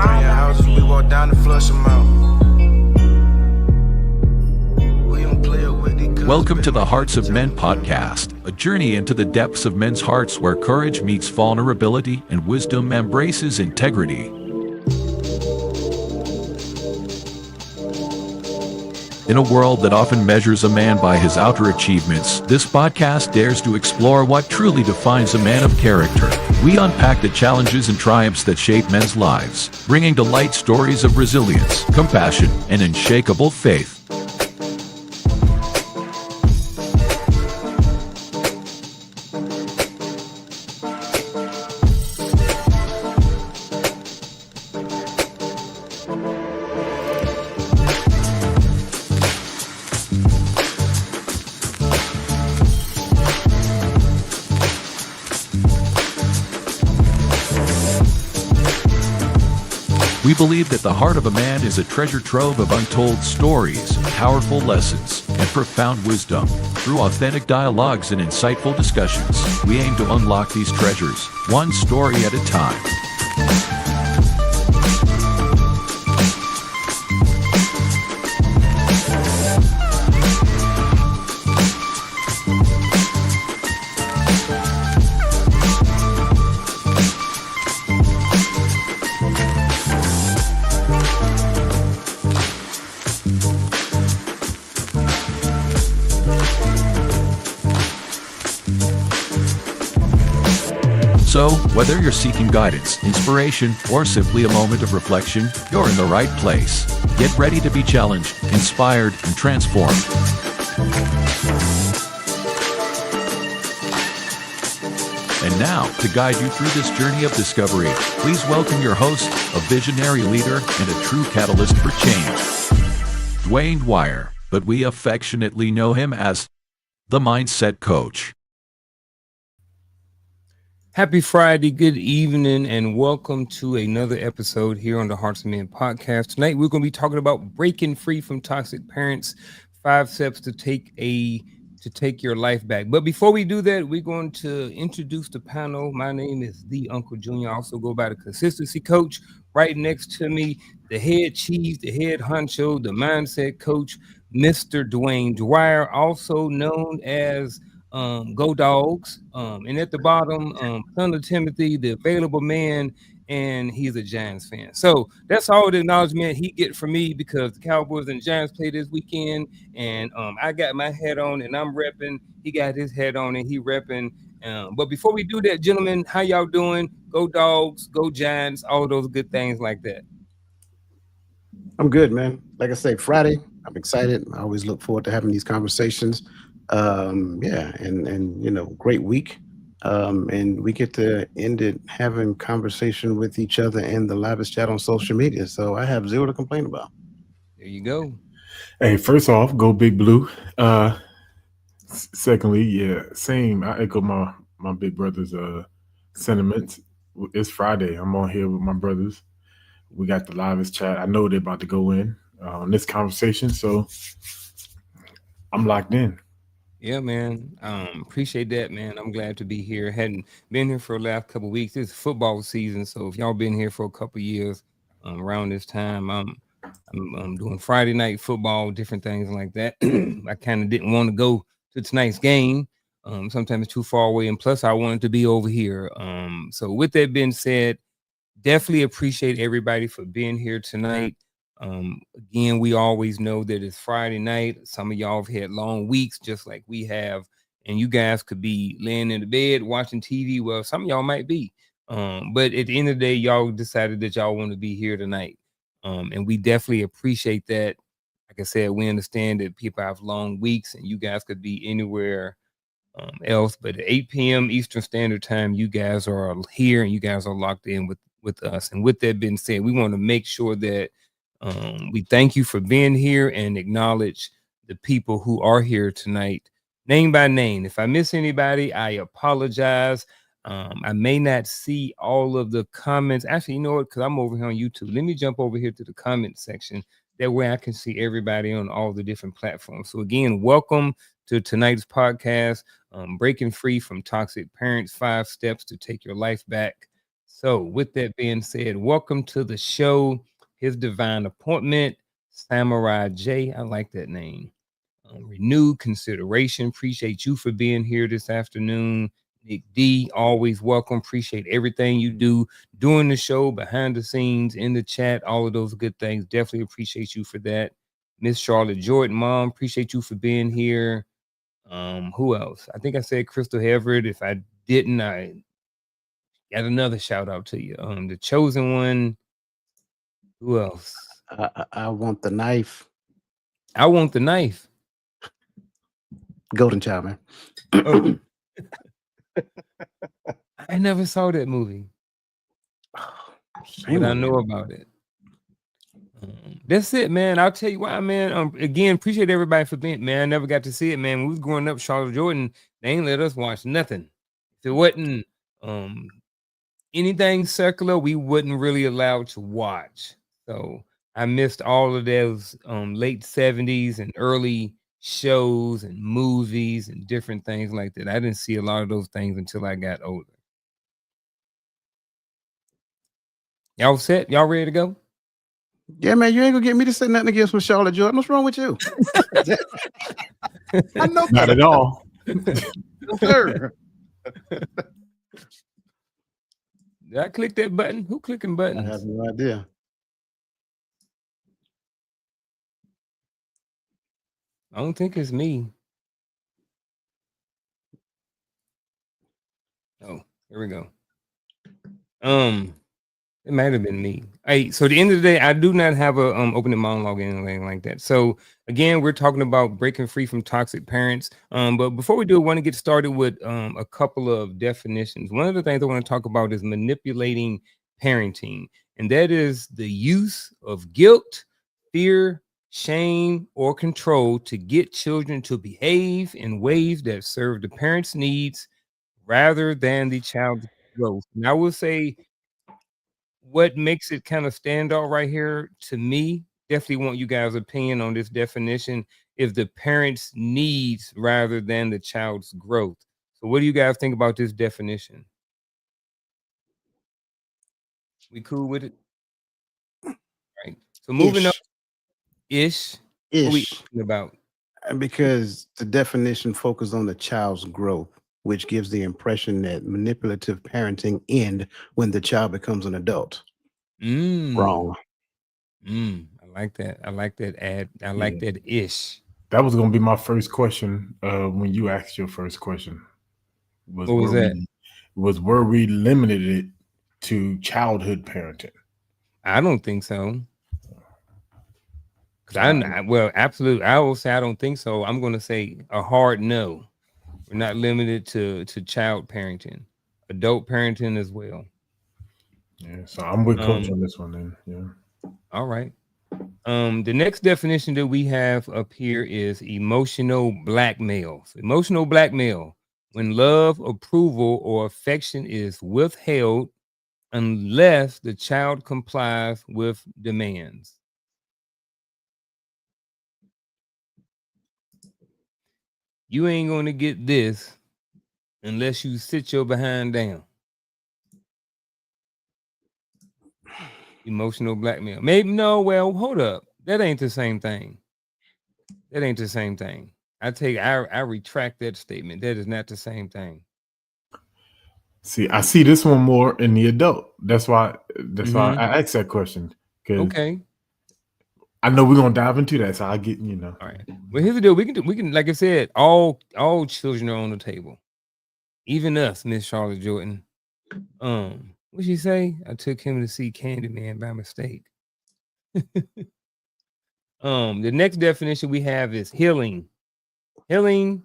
Praying houses, we walk down to flush them out. We don't play it with these guns, Welcome to the baby. Hearts of Men podcast, a journey into the depths of men's hearts where courage meets vulnerability and wisdom embraces integrity. In a world that often measures a man by his outer achievements, this podcast dares to explore what truly defines a man of character. We unpack the challenges and triumphs that shape men's lives, bringing to light stories of resilience, compassion, and unshakable faith. We believe that the heart of a man is a treasure trove of untold stories, powerful lessons, and profound wisdom. Through authentic dialogues and insightful discussions, we aim to unlock these treasures, one story at a time. So, whether you're seeking guidance, inspiration, or simply a moment of reflection, you're in the right place. Get ready to be challenged, inspired, and transformed. And now, to guide you through this journey of discovery, please welcome your host, a visionary leader and a true catalyst for change, Dwayne Dwyer, but we affectionately know him as the Mindset Coach. Happy Friday, good evening, and welcome to another episode here on the Hearts of Men podcast. Tonight, we're going to be talking about breaking free from toxic parents, 5 steps to take your life back. But before we do that, we're going to introduce the panel. My name is The Uncle Junior. I also go by the Consistency Coach. Right next to me, the head chief, the head honcho, the Mindset Coach, Mr. Dwayne Dwyer, also known as Go Dogs, and at the bottom, son of Timothy, the available man, and he's a Giants fan. So that's all the acknowledgement he get from me because the Cowboys and Giants play this weekend, and I got my hat on and I'm repping. He got his hat on and he repping. But before we do that, gentlemen, how y'all doing? Go Dogs, go Giants, all those good things like that. I'm good, man. Like I say, Friday, I'm excited. I always look forward to having these conversations. And you know, great week. And we get to end it having conversation with each other in the livest chat on social media. So I have zero to complain about. There you go. Hey, first off, go Big Blue. Secondly, yeah, same. I echo my big brother's sentiments. It's Friday. I'm on here with my brothers. We got the livest chat. I know they're about to go in on this conversation, so I'm locked in. Yeah, man. Appreciate that, man. I'm glad to be here. Hadn't been here for the last couple of weeks. It's football season, so if y'all been here for a couple of years, around this time, I'm doing Friday night football, different things like that. I kind of didn't want to go to tonight's game. Sometimes it's too far away, and plus I wanted to be over here. So with that being said, definitely appreciate everybody for being here tonight. Again, we always know that it's Friday night. Some of y'all have had long weeks just like we have, and you guys could be laying in the bed watching TV. Well, some of y'all might be, but at the end of the day, y'all decided that y'all want to be here tonight, and we definitely appreciate that. Like I said, we understand that people have long weeks and you guys could be anywhere else, but at 8 p.m. Eastern Standard Time, you guys are here and you guys are locked in with us. And with that being said, we want to make sure that we thank you for being here and acknowledge the people who are here tonight, name by name. If I miss anybody, I apologize. I may not see all of the comments. Actually, you know what? Because I'm over here on YouTube. Let me jump over here to the comment section. That way I can see everybody on all the different platforms. So again, welcome to tonight's podcast, Breaking Free from Toxic Parents, 5 Steps to Take Your Life Back. So, with that being said, welcome to the show. His Divine Appointment, Samurai J. I like that name. Renewed Consideration. Appreciate you for being here this afternoon. Nick D, always welcome. Appreciate everything you do during the show, behind the scenes, in the chat, all of those good things. Definitely appreciate you for that. Miss Charlotte Jordan, Mom, appreciate you for being here. Who else? I think I said Crystal Everett. If I didn't, I got another shout out to you. The Chosen One. Who else? I want the knife. I want the knife. Golden Child, man. Oh. I never saw that movie, Shame but I on know you. about it. That's it, man. I'll tell you why, man. Again, appreciate everybody for being, man. I never got to see it, man. When we was growing up, Charlotte Jordan, they ain't let us watch nothing. If it wasn't anything secular, we wasn't really allowed to watch. So I missed all of those late 70s and early shows and movies and different things like that. I didn't see a lot of those things until I got older. Y'all set? Y'all ready to go? Yeah, man, you ain't gonna get me to say nothing against Miss Charlotte Jordan. What's wrong with you? I know Not at all. sir. Did I click that button? Who clicking I buttons? have no idea. I don't think it's me. Oh, here we go. It might have been me. Hey, so at the end of the day, I do not have a opening monologue or anything like that. So again, we're talking about breaking free from toxic parents. But before we do, I want to get started with a couple of definitions. One of the things I want to talk about is manipulating parenting, and that is the use of guilt, fear, shame, or control to get children to behave in ways that serve the parent's needs rather than the child's growth. And I will say what makes it kind of stand out right here to me, definitely want you guys' opinion on this definition, is the parent's needs rather than the child's growth. So what do you guys think about this definition? We cool with it? Right. So moving up, ish. What we Ish. talking about? Because the definition focuses on the child's growth, which gives the impression that manipulative parenting end when the child becomes an adult. Wrong. I like that. I like that ad. I like that ish. That was gonna be my first question when you asked your first question. What was that? Were we limited it to childhood parenting? I don't think so. Well, absolutely. I will say I don't think so. I'm going to say a hard no. We're not limited to child parenting, adult parenting as well. Yeah, so I'm with Coach on this one then. Yeah. All right. The next definition that we have up here is emotional blackmail. So emotional blackmail, when love, approval, or affection is withheld unless the child complies with demands. You ain't going to get this unless you sit your behind down. Emotional blackmail. Maybe no, well, hold up. That ain't the same thing. That ain't the same thing. I retract that statement. That is not the same thing. See, I see this one more in the adult. That's why I asked that question. Okay. I know we're gonna dive into that, so I get, All right. Well, here's the deal. We can, like I said, all children are on the table. Even us, Miss Charlotte Jordan. What'd she say? I took him to see Candyman by mistake. The next definition we have is healing. Healing,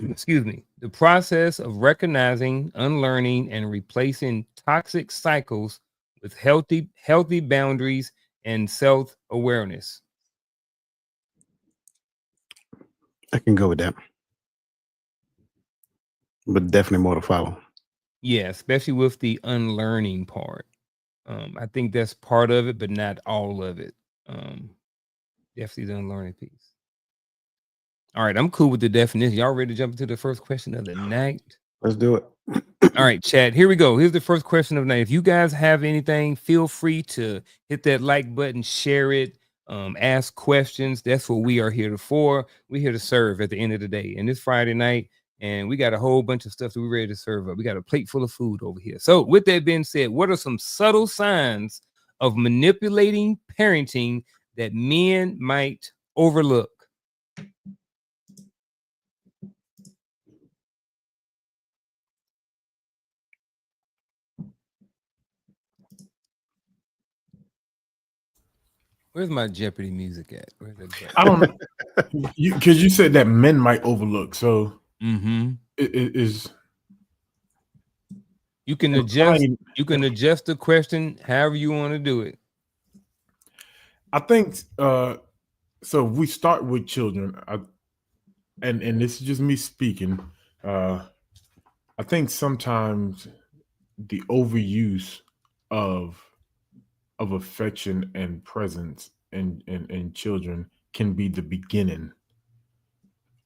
excuse me, the process of recognizing, unlearning, and replacing toxic cycles with healthy boundaries and self-awareness. I can go with that. But definitely more to follow. Yeah, especially with the unlearning part. I think that's part of it, but not all of it. Definitely the unlearning piece. All right, I'm cool with the definition. Y'all ready to jump into the first question of the night? Let's do it. All right, chat. Here we go. Here's the first question of the night. If you guys have anything, feel free to hit that like button, share it, ask questions. That's what we are here for. We're here to serve at the end of the day. And it's Friday night, and we got a whole bunch of stuff that we're ready to serve up. We got a plate full of food over here. So, with that being said, what are some subtle signs of manipulating parenting that men might overlook? Where's my Jeopardy music at? Where's that button? I don't know. Because you said that men might overlook. So it is. You can adjust. You can adjust the question however you want to do it. I think so. If we start with children, and this is just me speaking. I think sometimes the overuse of affection and presence in children can be the beginning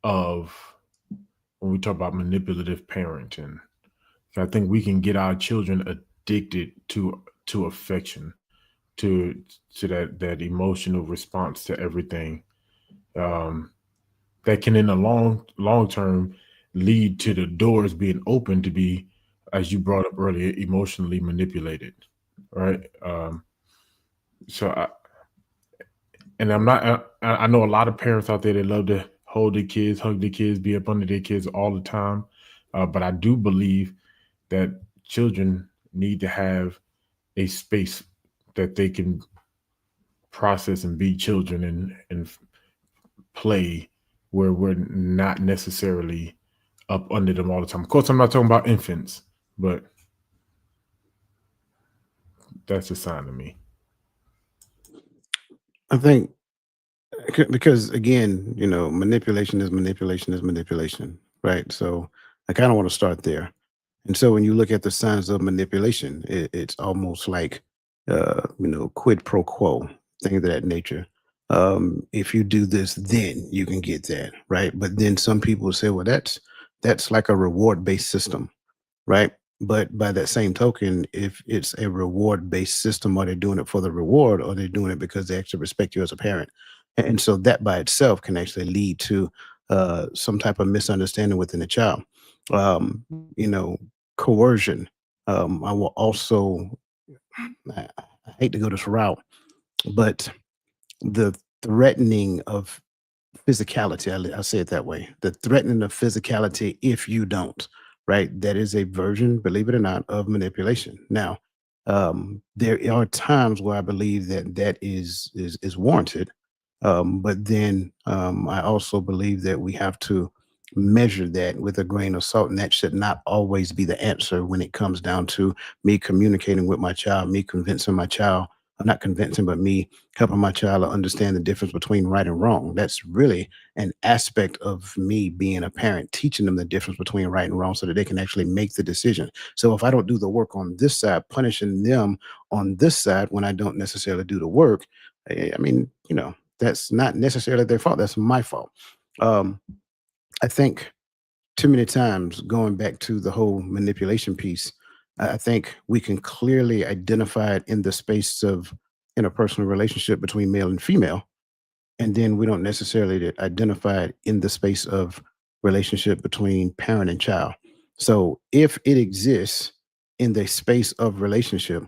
of when we talk about manipulative parenting. I think we can get our children addicted to affection, to that emotional response to everything, that can in the long term lead to the doors being open to be, as you brought up earlier, emotionally manipulated, right? I know a lot of parents out there that love to hold their kids, hug their kids, be up under their kids all the time, but I do believe that children need to have a space that they can process and be children and play, where we're not necessarily up under them all the time. Of course, I'm not talking about infants, but that's a sign to me. I think because again, manipulation is manipulation, right? So I kind of want to start there. And so when you look at the signs of manipulation, it's almost like, quid pro quo, things of that nature. If you do this, then you can get that, right? But then some people say, well, that's like a reward-based system, right? But by that same token, if it's a reward-based system, are they doing it for the reward, or are they doing it because they actually respect you as a parent? And so that by itself can actually lead to some type of misunderstanding within the child. Um, Coercion. I will also, I hate to go this route, but the threatening of physicality, I'll say it that way, the threatening of physicality if you don't, right? That is a version, believe it or not, of manipulation. Now, there are times where I believe that is warranted, but then I also believe that we have to measure that with a grain of salt, and that should not always be the answer when it comes down to me communicating with my child, me convincing my child, not convincing, but me helping my child to understand the difference between right and wrong. That's really an aspect of me being a parent, teaching them the difference between right and wrong so that they can actually make the decision. So if I don't do the work on this side, punishing them on this side when I don't necessarily do the work, I mean, that's not necessarily their fault. That's my fault. I think too many times, going back to the whole manipulation piece, I think we can clearly identify it in the space of interpersonal relationship between male and female. And then we don't necessarily identify it in the space of relationship between parent and child. So if it exists in the space of relationship,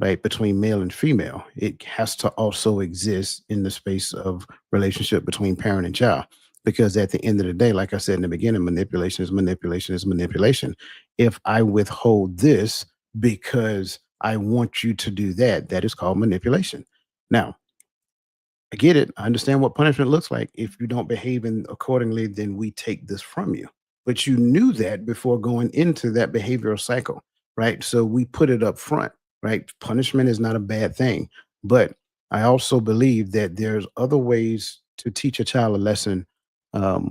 right, between male and female, it has to also exist in the space of relationship between parent and child. Because at the end of the day, like I said in the beginning, manipulation is manipulation is manipulation. If I withhold this because I want you to do that, that is called manipulation. Now, I get it. I understand what punishment looks like. If you don't behave accordingly, then we take this from you. But you knew that before going into that behavioral cycle, right? So we put it up front, right? Punishment is not a bad thing. But I also believe that there's other ways to teach a child a lesson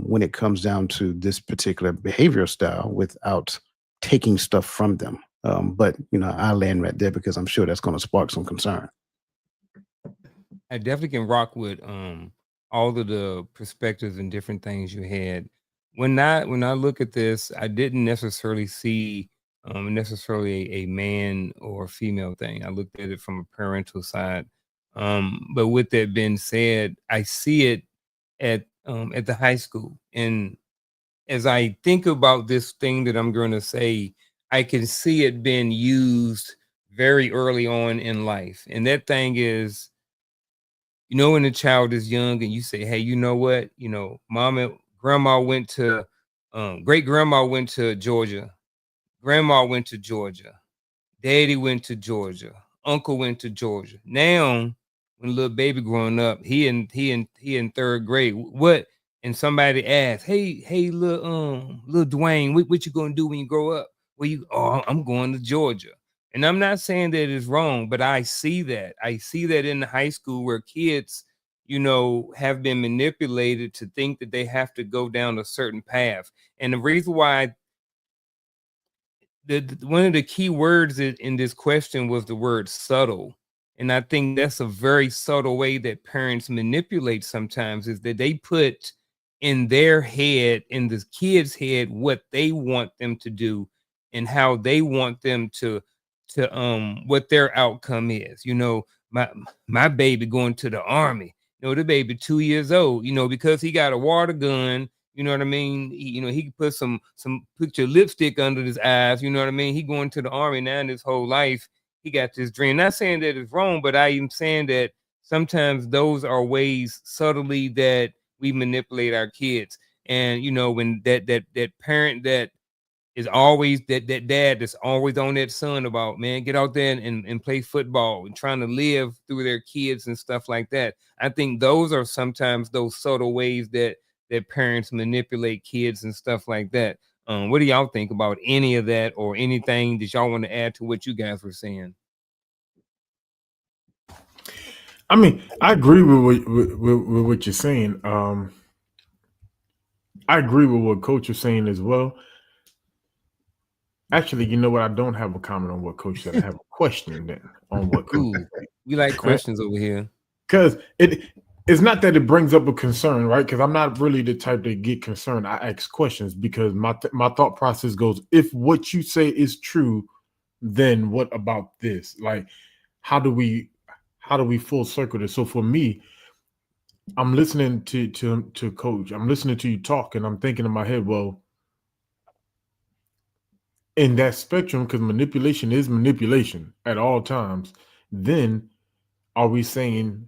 when it comes down to this particular behavioral style without taking stuff from them. But I'll land right there because I'm sure that's going to spark some concern. I definitely can rock with all of the perspectives and different things you had. when I look at this, I didn't necessarily see necessarily a man or female thing. I looked at it from a parental side. But with that being said, I see it at the high school. And as I think about this thing that I'm going to say, I can see it being used very early on in life. And that thing is, when a child is young and you say, hey, you know what? Grandma went to, great grandma went to Georgia. Grandma went to Georgia. Daddy went to Georgia. Uncle went to Georgia. Now, when little baby growing up, he in third grade. What? And somebody asked, hey, little Dwayne, what you gonna do when you grow up? I'm going to Georgia. And I'm not saying that it's wrong, but I see that. I see that in the high school where kids, have been manipulated to think that they have to go down a certain path. And the reason why one of the key words in this question was the word subtle. And I think that's a very subtle way that parents manipulate sometimes, is that they put in their head, in the kid's head, what they want them to do and how they want them to what their outcome is. My baby going to the army. The baby 2 years old, because he got a water gun. You know what I mean? He could put your lipstick under his eyes. You know what I mean? He going to the army now, in his whole life, he got this dream. Not saying that it's wrong, but I am saying that sometimes those are ways subtly that we manipulate our kids. And when that parent that is always that dad that's always on that son about, man, get out there and play football and trying to live through their kids and stuff like that. I think those are sometimes those subtle ways that parents manipulate kids and stuff like that. What do y'all think about any of that, or anything that y'all want to add to what you guys were saying? I mean, I agree with what you're saying. I agree with what Coach is saying as well. Actually, you know what? I don't have a comment on what Coach said. I have a question then on what Coach said. We like questions over here. Because it's not that it brings up a concern, right? Because I'm not really the type to get concerned. I ask questions because my thought process goes, if what you say is true, then what about this? Like, how do we full circle this? So for me, I'm listening to Coach. I'm listening to you talk, and I'm thinking in my head, well, in that spectrum, because manipulation is manipulation at all times, then are we saying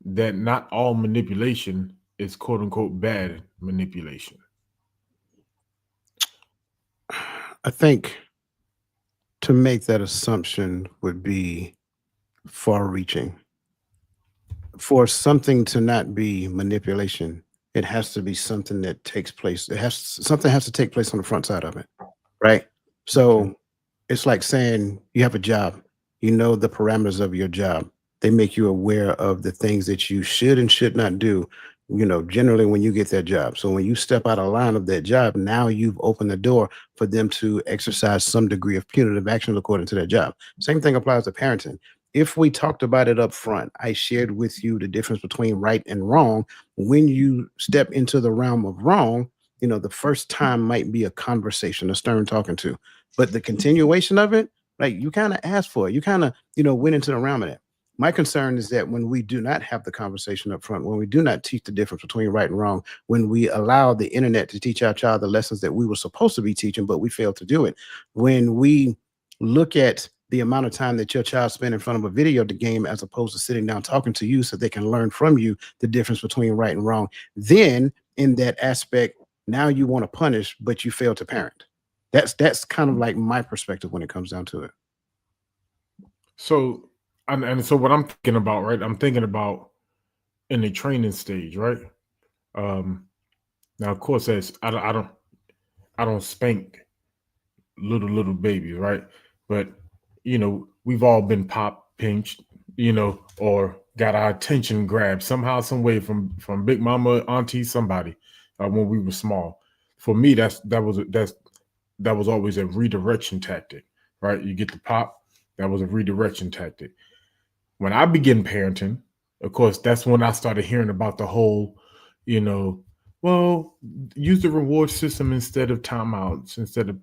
that not all manipulation is quote unquote bad manipulation? I think to make that assumption would be far reaching. For something to not be manipulation, it has to be something that takes place. Something has to take place on the front side of it, right? So it's like saying you have a job, the parameters of your job. They make you aware of the things that you should and should not do, generally when you get that job. So when you step out of line of that job, now you've opened the door for them to exercise some degree of punitive action according to that job. Same thing applies to parenting. If we talked about it up front, I shared with you the difference between right and wrong. When you step into the realm of wrong, the first time might be a conversation, a stern talking to, but the continuation of it, like, you kind of asked for it. You kind of, went into the realm of that. My concern is that when we do not have the conversation up front, when we do not teach the difference between right and wrong, when we allow the internet to teach our child the lessons that we were supposed to be teaching, but we fail to do it, when we look at the amount of time that your child spent in front of a video game as opposed to sitting down talking to you so they can learn from you the difference between right and wrong, then in that aspect, now you want to punish, but you fail to parent. That's kind of like my perspective when it comes down to it. So, and so what I'm thinking about, right? I'm thinking about in the training stage, right? Now, of course, as I don't spank little babies, right? But we've all been pop pinched, or got our attention grabbed somehow, some way from big mama, auntie, somebody when we were small. For me, that was always a redirection tactic, right? You get the pop, that was a redirection tactic. When I began parenting, of course, that's when I started hearing about the whole, Well, use the reward system instead of timeouts. Instead of,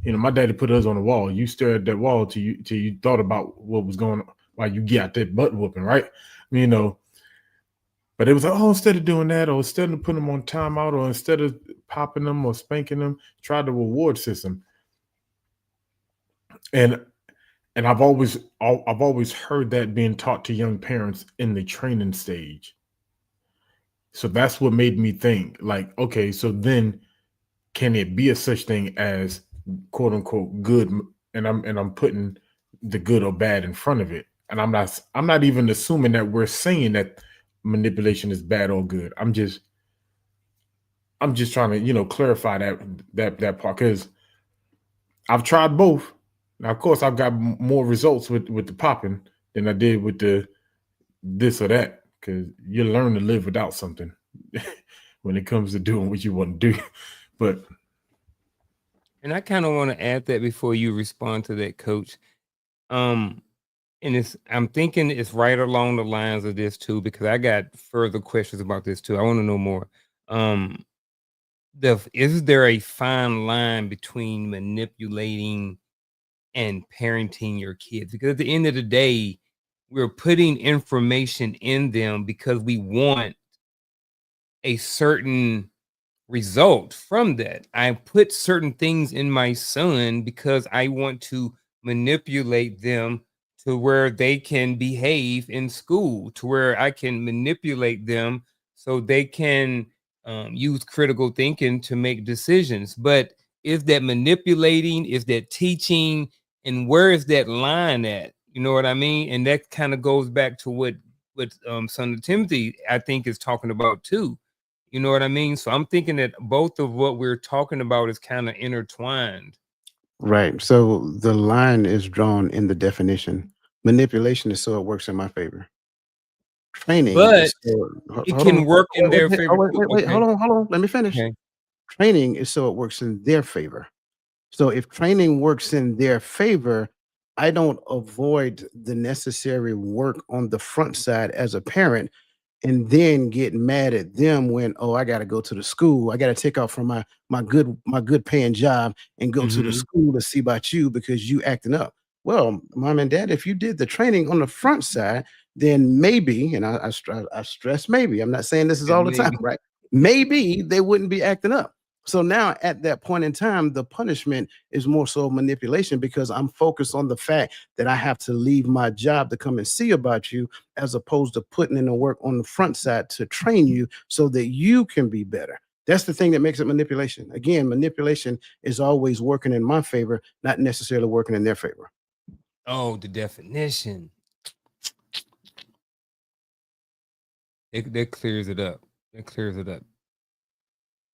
my daddy put us on the wall. You stared at that wall till you thought about what was going on while you got that butt whooping, right? But it was like, oh, instead of doing that, or instead of putting them on timeout, or instead of popping them or spanking them, try the reward system. And I've always heard that being taught to young parents in the training stage. So that's what made me think, like, okay, so then can it be a such thing as quote unquote good? And I'm putting the good or bad in front of it. And I'm not even assuming that we're saying that manipulation is bad or good. I'm just trying to, clarify that part, because I've tried both. Now, of course, I've got more results with the popping than I did with the this or that, because you learn to live without something when it comes to doing what you want to do. But And I kind of want to add that before you respond to that, Coach. And I'm thinking it's right along the lines of this too, because I got further questions about this too. I want to know more. Is there a fine line between manipulating and parenting your kids? Because at the end of the day, we're putting information in them because we want a certain result from that. I put certain things in my son because I want to manipulate them to where they can behave in school, to where I can manipulate them so they can use critical thinking to make decisions. But is that manipulating? Is that teaching? And where is that line at? You know what I mean? And that kind of goes back to what Son of Timothy, I think, is talking about too. You know what I mean? So I'm thinking that both of what we're talking about is kind of intertwined. Right. So the line is drawn in the definition. Manipulation is so it works in my favor. Training But is so, it can work in their favor. Wait, hold on. Let me finish. Okay. Training is so it works in their favor. So if training works in their favor, I don't avoid the necessary work on the front side as a parent and then get mad at them when, oh, I got to go to the school. I got to take off from my good paying job and go to the school to see about you because you acting up. Well, mom and dad, if you did the training on the front side, then maybe, and I stress maybe, I'm not saying this is all the time, right? Maybe they wouldn't be acting up. So now at that point in time, the punishment is more so manipulation because I'm focused on the fact that I have to leave my job to come and see about you, as opposed to putting in the work on the front side to train you so that you can be better. That's the thing that makes it manipulation. Again, manipulation is always working in my favor, not necessarily working in their favor. Oh, the definition. That clears it up. That clears it up.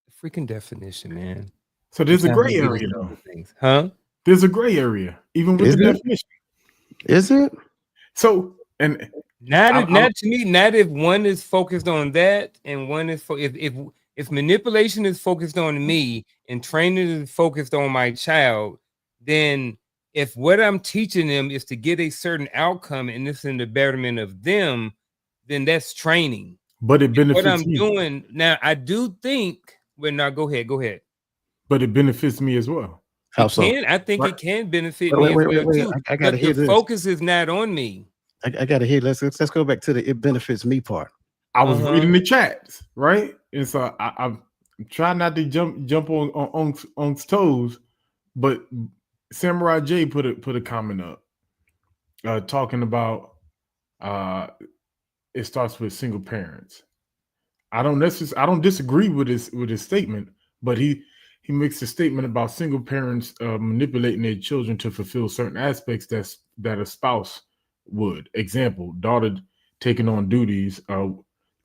The freaking definition, man. So there's a gray area, though. Huh? There's a gray area, even with the definition. Is it? So, and not to me, not if one is focused on that and one is if manipulation is focused on me and training is focused on my child, then if what I'm teaching them is to get a certain outcome and it's in the betterment of them, then that's training. But it benefits what I'm me. doing now. I do think. Well, now go ahead. But it benefits me as well. How so? I think it can benefit me as well too. I gotta hear this. Focus is not on me. I gotta hear. Let's go back to the it benefits me part. I was reading the chats, right? And so I'm trying not to jump on toes, but Samurai J put a comment up talking about it starts with single parents. I don't disagree with his statement, but he makes a statement about single parents manipulating their children to fulfill certain aspects that a spouse would. Example, daughter taking on duties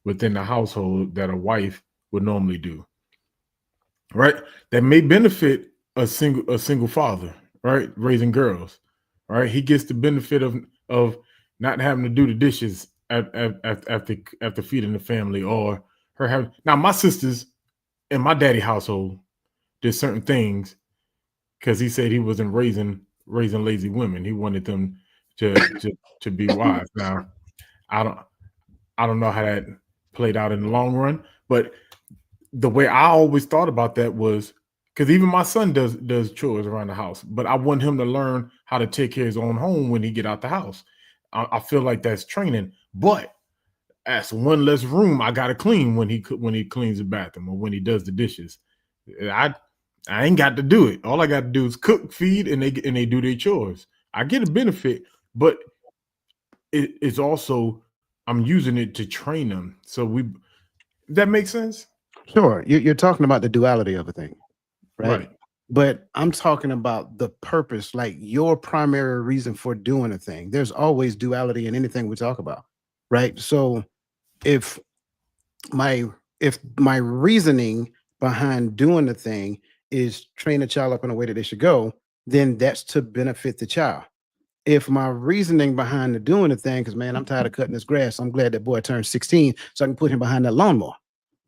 within the household that a wife would normally do. Right? That may benefit a single father, right? Raising girls. Right? He gets the benefit of not having to do the dishes after feeding the family, or her having. Now, my sisters in my daddy household did certain things because he said he wasn't raising lazy women. He wanted them to be wise. Now, I don't know how that played out in the long run, but the way I always thought about that was because even my son does chores around the house, but I want him to learn how to take care of his own home when he get out the house. I feel like that's training, but that's one less room I gotta clean when he cleans the bathroom or when he does the dishes. I ain't got to do it. All I got to do is cook, feed, and they do their chores. I get a benefit, but it's also I'm using it to train them. So that makes sense. Sure, you're talking about the duality of a thing, right? But I'm talking about the purpose, like your primary reason for doing a thing. There's always duality in anything we talk about, right? So if my reasoning behind doing the thing is train a child up in a way that they should go, then that's to benefit the child. If my reasoning behind the doing the thing, because man, I'm tired of cutting this grass, I'm glad that boy turned 16 so I can put him behind that lawnmower.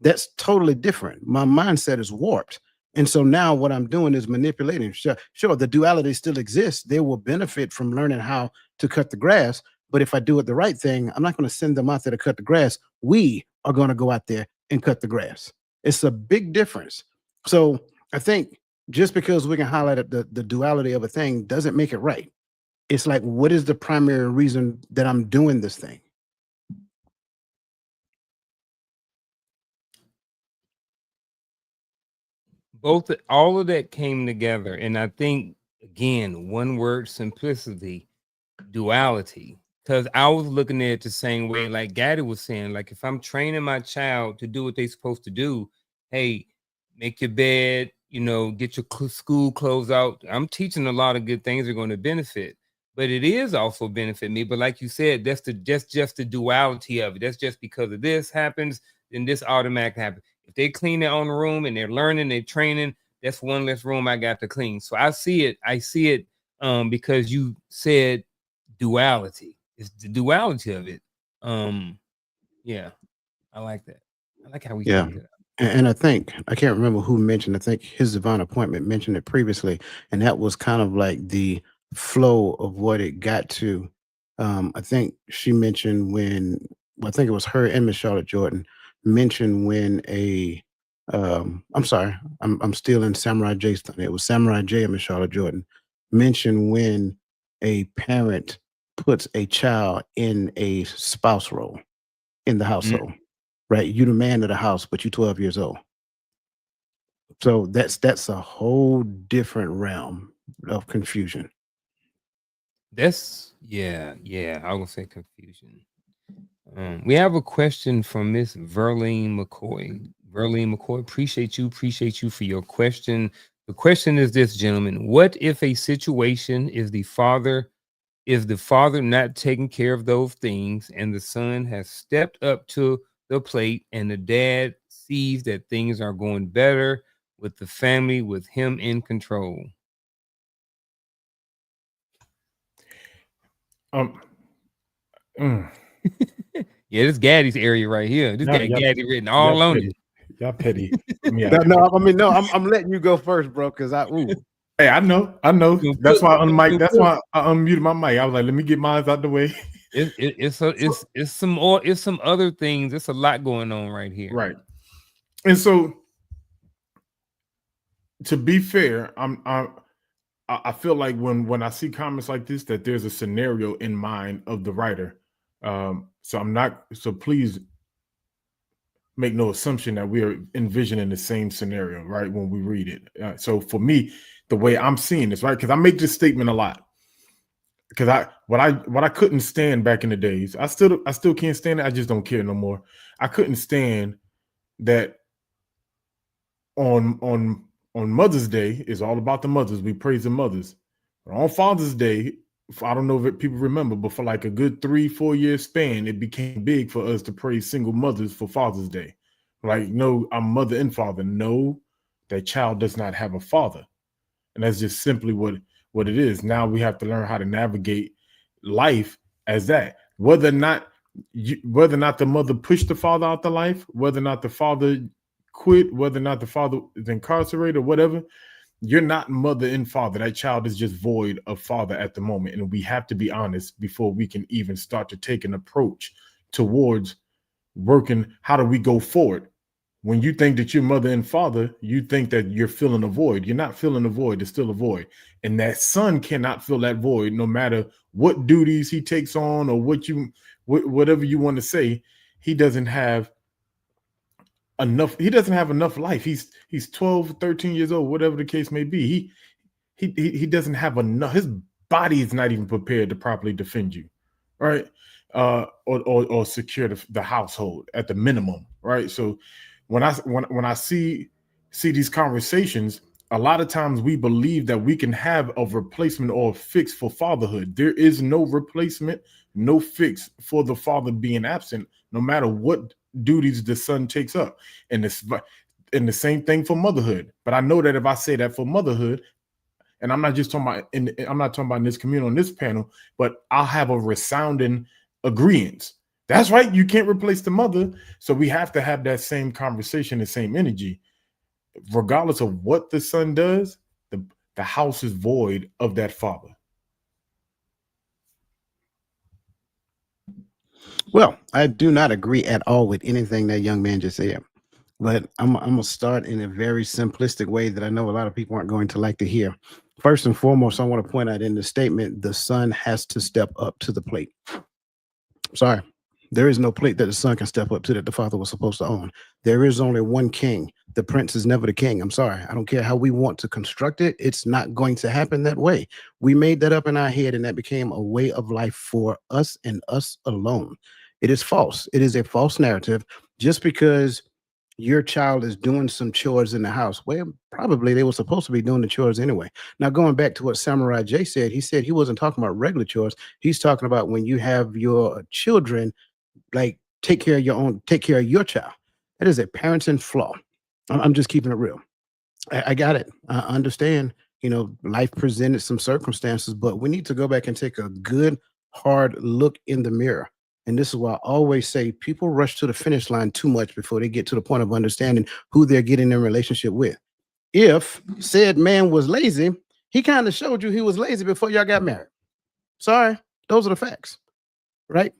That's totally different. My mindset is warped. And so now what I'm doing is manipulating. Sure, the duality still exists. They will benefit from learning how to cut the grass. But if I do it the right thing, I'm not going to send them out there to cut the grass. We are going to go out there and cut the grass. It's a big difference. So I think just because we can highlight the duality of a thing doesn't make it right. It's like, what is the primary reason that I'm doing this thing? All of that came together. And I think, again, one word, simplicity, duality. Because I was looking at it the same way, like Gaddy was saying, like if I'm training my child to do what they're supposed to do, hey, make your bed, get your school clothes out. I'm teaching a lot of good things that are going to benefit, but it is also benefit me. But like you said, that's just the duality of it. That's just because of this happens, then this automatically happens. If they clean their own room and they're learning, they're training, that's one less room I got to clean. So I see it because you said duality. It's the duality of it. Yeah, I like that. I like how we Yeah. it. And I think, I can't remember who mentioned, I think His Divine Appointment mentioned it previously. And that was kind of like the flow of what it got to. I think she mentioned I think it was her and Miss Charlotte Jordan mentioned when I'm sorry, I'm still in Samurai Jay's thing. It was Samurai Jay and Miss Charlotte Jordan mentioned when a parent puts a child in a spouse role in the household, right? You the man of the house, but you 12 years old. So that's a whole different realm of confusion. That's I would say confusion. We have a question from Miss Verlene McCoy. Verlene McCoy, appreciate you for your question. The question is this, gentlemen: what if a situation is the father not taking care of those things, and the son has stepped up to the plate, and the dad sees that things are going better with the family with him in control? Yeah, this Gaddy's area right here. This got Gaddy written all on it. Y'all petty. I'm letting you go first, bro, because Hey, I know. That's why I unmuted my mic. I was like, let me get mine out the way. It's some other things. It's a lot going on right here. Right. And so, to be fair, I feel like when I see comments like this, that there's a scenario in mind of the writer. So please make no assumption that we are envisioning the same scenario, right? When we read it. So for me, the way I'm seeing this, right? Because I make this statement a lot. Because what I couldn't stand back in the days, I still can't stand it. I just don't care no more. I couldn't stand that on Mother's Day is all about the mothers. We praise the mothers. But on Father's Day, I don't know if people remember, but for like a good 3-4 year span, it became big for us to praise single mothers for Father's Day. Like, no, I'm mother and father. No, that child does not have a father. And that's just simply what it is. Now we have to learn how to navigate life as that. Whether or not the mother pushed the father out the life, whether or not the father quit, whether or not the father is incarcerated or whatever, you're not mother and father. That child is just void of father at the moment. And we have to be honest before we can even start to take an approach towards working. How do we go forward? When you think that you're mother and father, you think that you're filling a void. You're not filling a void. There's still a void. And that son cannot fill that void no matter what duties he takes on or whatever you want to say. He doesn't have enough. He doesn't have enough life. He's 12, 13 years old, whatever the case may be. He doesn't have enough. His body is not even prepared to properly defend you, right? Or secure the household at the minimum, right? So when I see these conversations, a lot of times we believe that we can have a replacement or a fix for fatherhood. There is no replacement, no fix for the father being absent, no matter what duties the son takes up. And the same thing for motherhood. But I know that if I say that for motherhood, and I'm not just talking about I'm not talking about in this community on this panel, but I'll have a resounding agreement. That's right. You can't replace the mother. So we have to have that same conversation, the same energy. Regardless of what the son does, the house is void of that father. Well, I do not agree at all with anything that young man just said. But I'm gonna start in a very simplistic way that I know a lot of people aren't going to like to hear. First and foremost, I want to point out in the statement, the son has to step up to the plate. Sorry, there is no plate that the son can step up to that the father was supposed to own. There is only one king. The prince is never the king. I'm sorry. I don't care how we want to construct it. It's not going to happen that way. We made that up in our head, and that became a way of life for us and us alone. It is false. It is a false narrative. Just because your child is doing some chores in the house, well, probably they were supposed to be doing the chores anyway. Now, going back to what Samurai Jay said, he said he wasn't talking about regular chores. He's talking about when you have your children, like take care of your child. That is a parenting flaw. I'm just keeping it real. I got it. I understand, life presented some circumstances, but we need to go back and take a good, hard look in the mirror. And this is why I always say people rush to the finish line too much before they get to the point of understanding who they're getting in relationship with. If said man was lazy, he kind of showed you he was lazy before y'all got married. Sorry, those are the facts, right?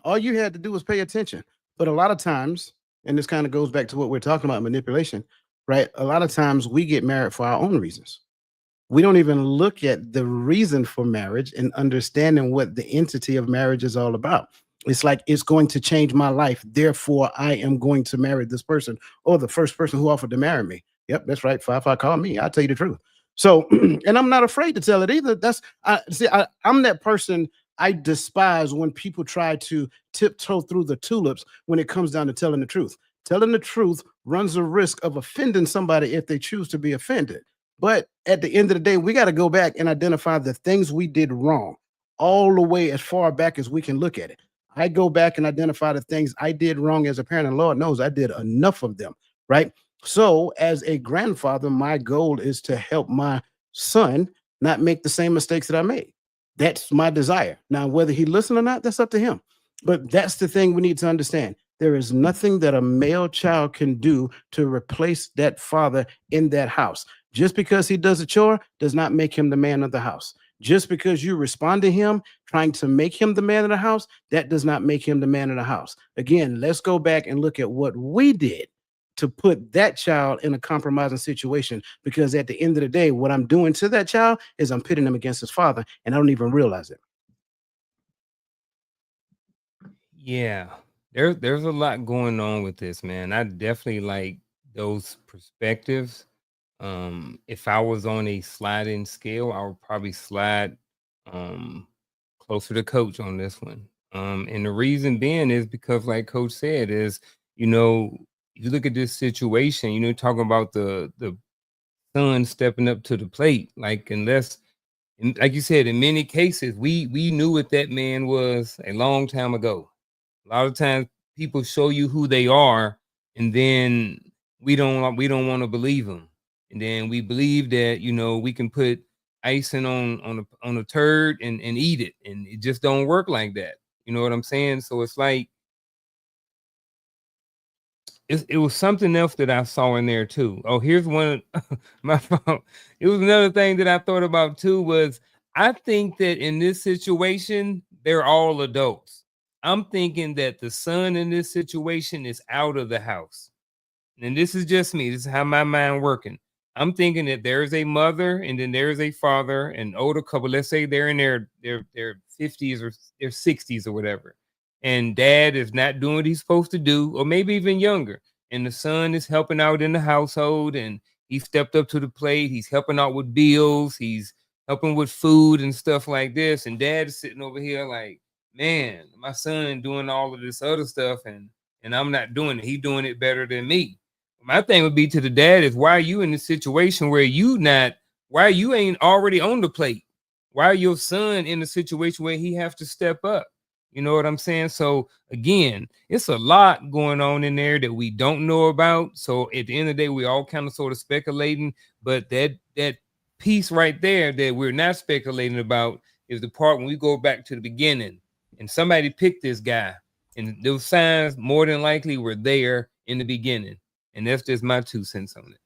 All you had to do was pay attention. But a lot of times, and this kind of goes back to what we're talking about, manipulation, right? A lot of times we get married for our own reasons. We don't even look at the reason for marriage and understanding what the entity of marriage is all about. It's like, it's going to change my life. Therefore, I am going to marry this person, or the first person who offered to marry me. Yep, that's right. Fi call me. I'll tell you the truth. So, and I'm not afraid to tell it either. I'm that person. I despise when people try to tiptoe through the tulips when it comes down to telling the truth. Telling the truth runs the risk of offending somebody if they choose to be offended. But at the end of the day, we got to go back and identify the things we did wrong all the way as far back as we can look at it. I go back and identify the things I did wrong as a parent, and Lord knows I did enough of them, right? So as a grandfather, my goal is to help my son not make the same mistakes that I made. That's my desire. Now, whether he listens or not, that's up to him. But that's the thing we need to understand. There is nothing that a male child can do to replace that father in that house. Just because he does a chore does not make him the man of the house. Just because you respond to him trying to make him the man of the house, that does not make him the man of the house. Again, let's go back and look at what we did to put that child in a compromising situation, because at the end of the day, what I'm doing to that child is I'm pitting him against his father, and I don't even realize it. Yeah, there's a lot going on with this, man. I definitely like those perspectives. If I was on a sliding scale, I would probably slide closer to Coach on this one. And the reason being is because, like Coach said, is you look at this situation, talking about the son stepping up to the plate, like like you said, in many cases, we knew what that man was a long time ago. A lot of times people show you who they are, and then we don't want to believe them. And then we believe that, we can put icing on a turd and eat it. And it just don't work like that. You know what I'm saying? So it's like, it was something else that I saw in there too. Oh, here's one. My fault. It was another thing that I thought about too, was I think that in this situation, they're all adults. I'm thinking that the son in this situation is out of the house. and this is just me, this is how my mind working. I'm thinking that there's a mother and then there's a father, an older couple. Let's say they're in their 50s or their 60s or whatever. And dad is not doing what he's supposed to do, or maybe even younger. And the son is helping out in the household and he stepped up to the plate. He's helping out with bills, he's helping with food and stuff like this. And dad is sitting over here like, man, my son doing all of this other stuff and I'm not doing it. He doing it better than me. My thing would be to the dad is, why are you in the situation where why you ain't already on the plate? Why are your son in the situation where he have to step up? You know what I'm saying? So again, it's a lot going on in there that we don't know about. So at the end of the day, we all kind of sort of speculating, but that piece right there that we're not speculating about is the part when we go back to the beginning and somebody picked this guy, and those signs more than likely were there in the beginning. And that's just my 2 cents on it.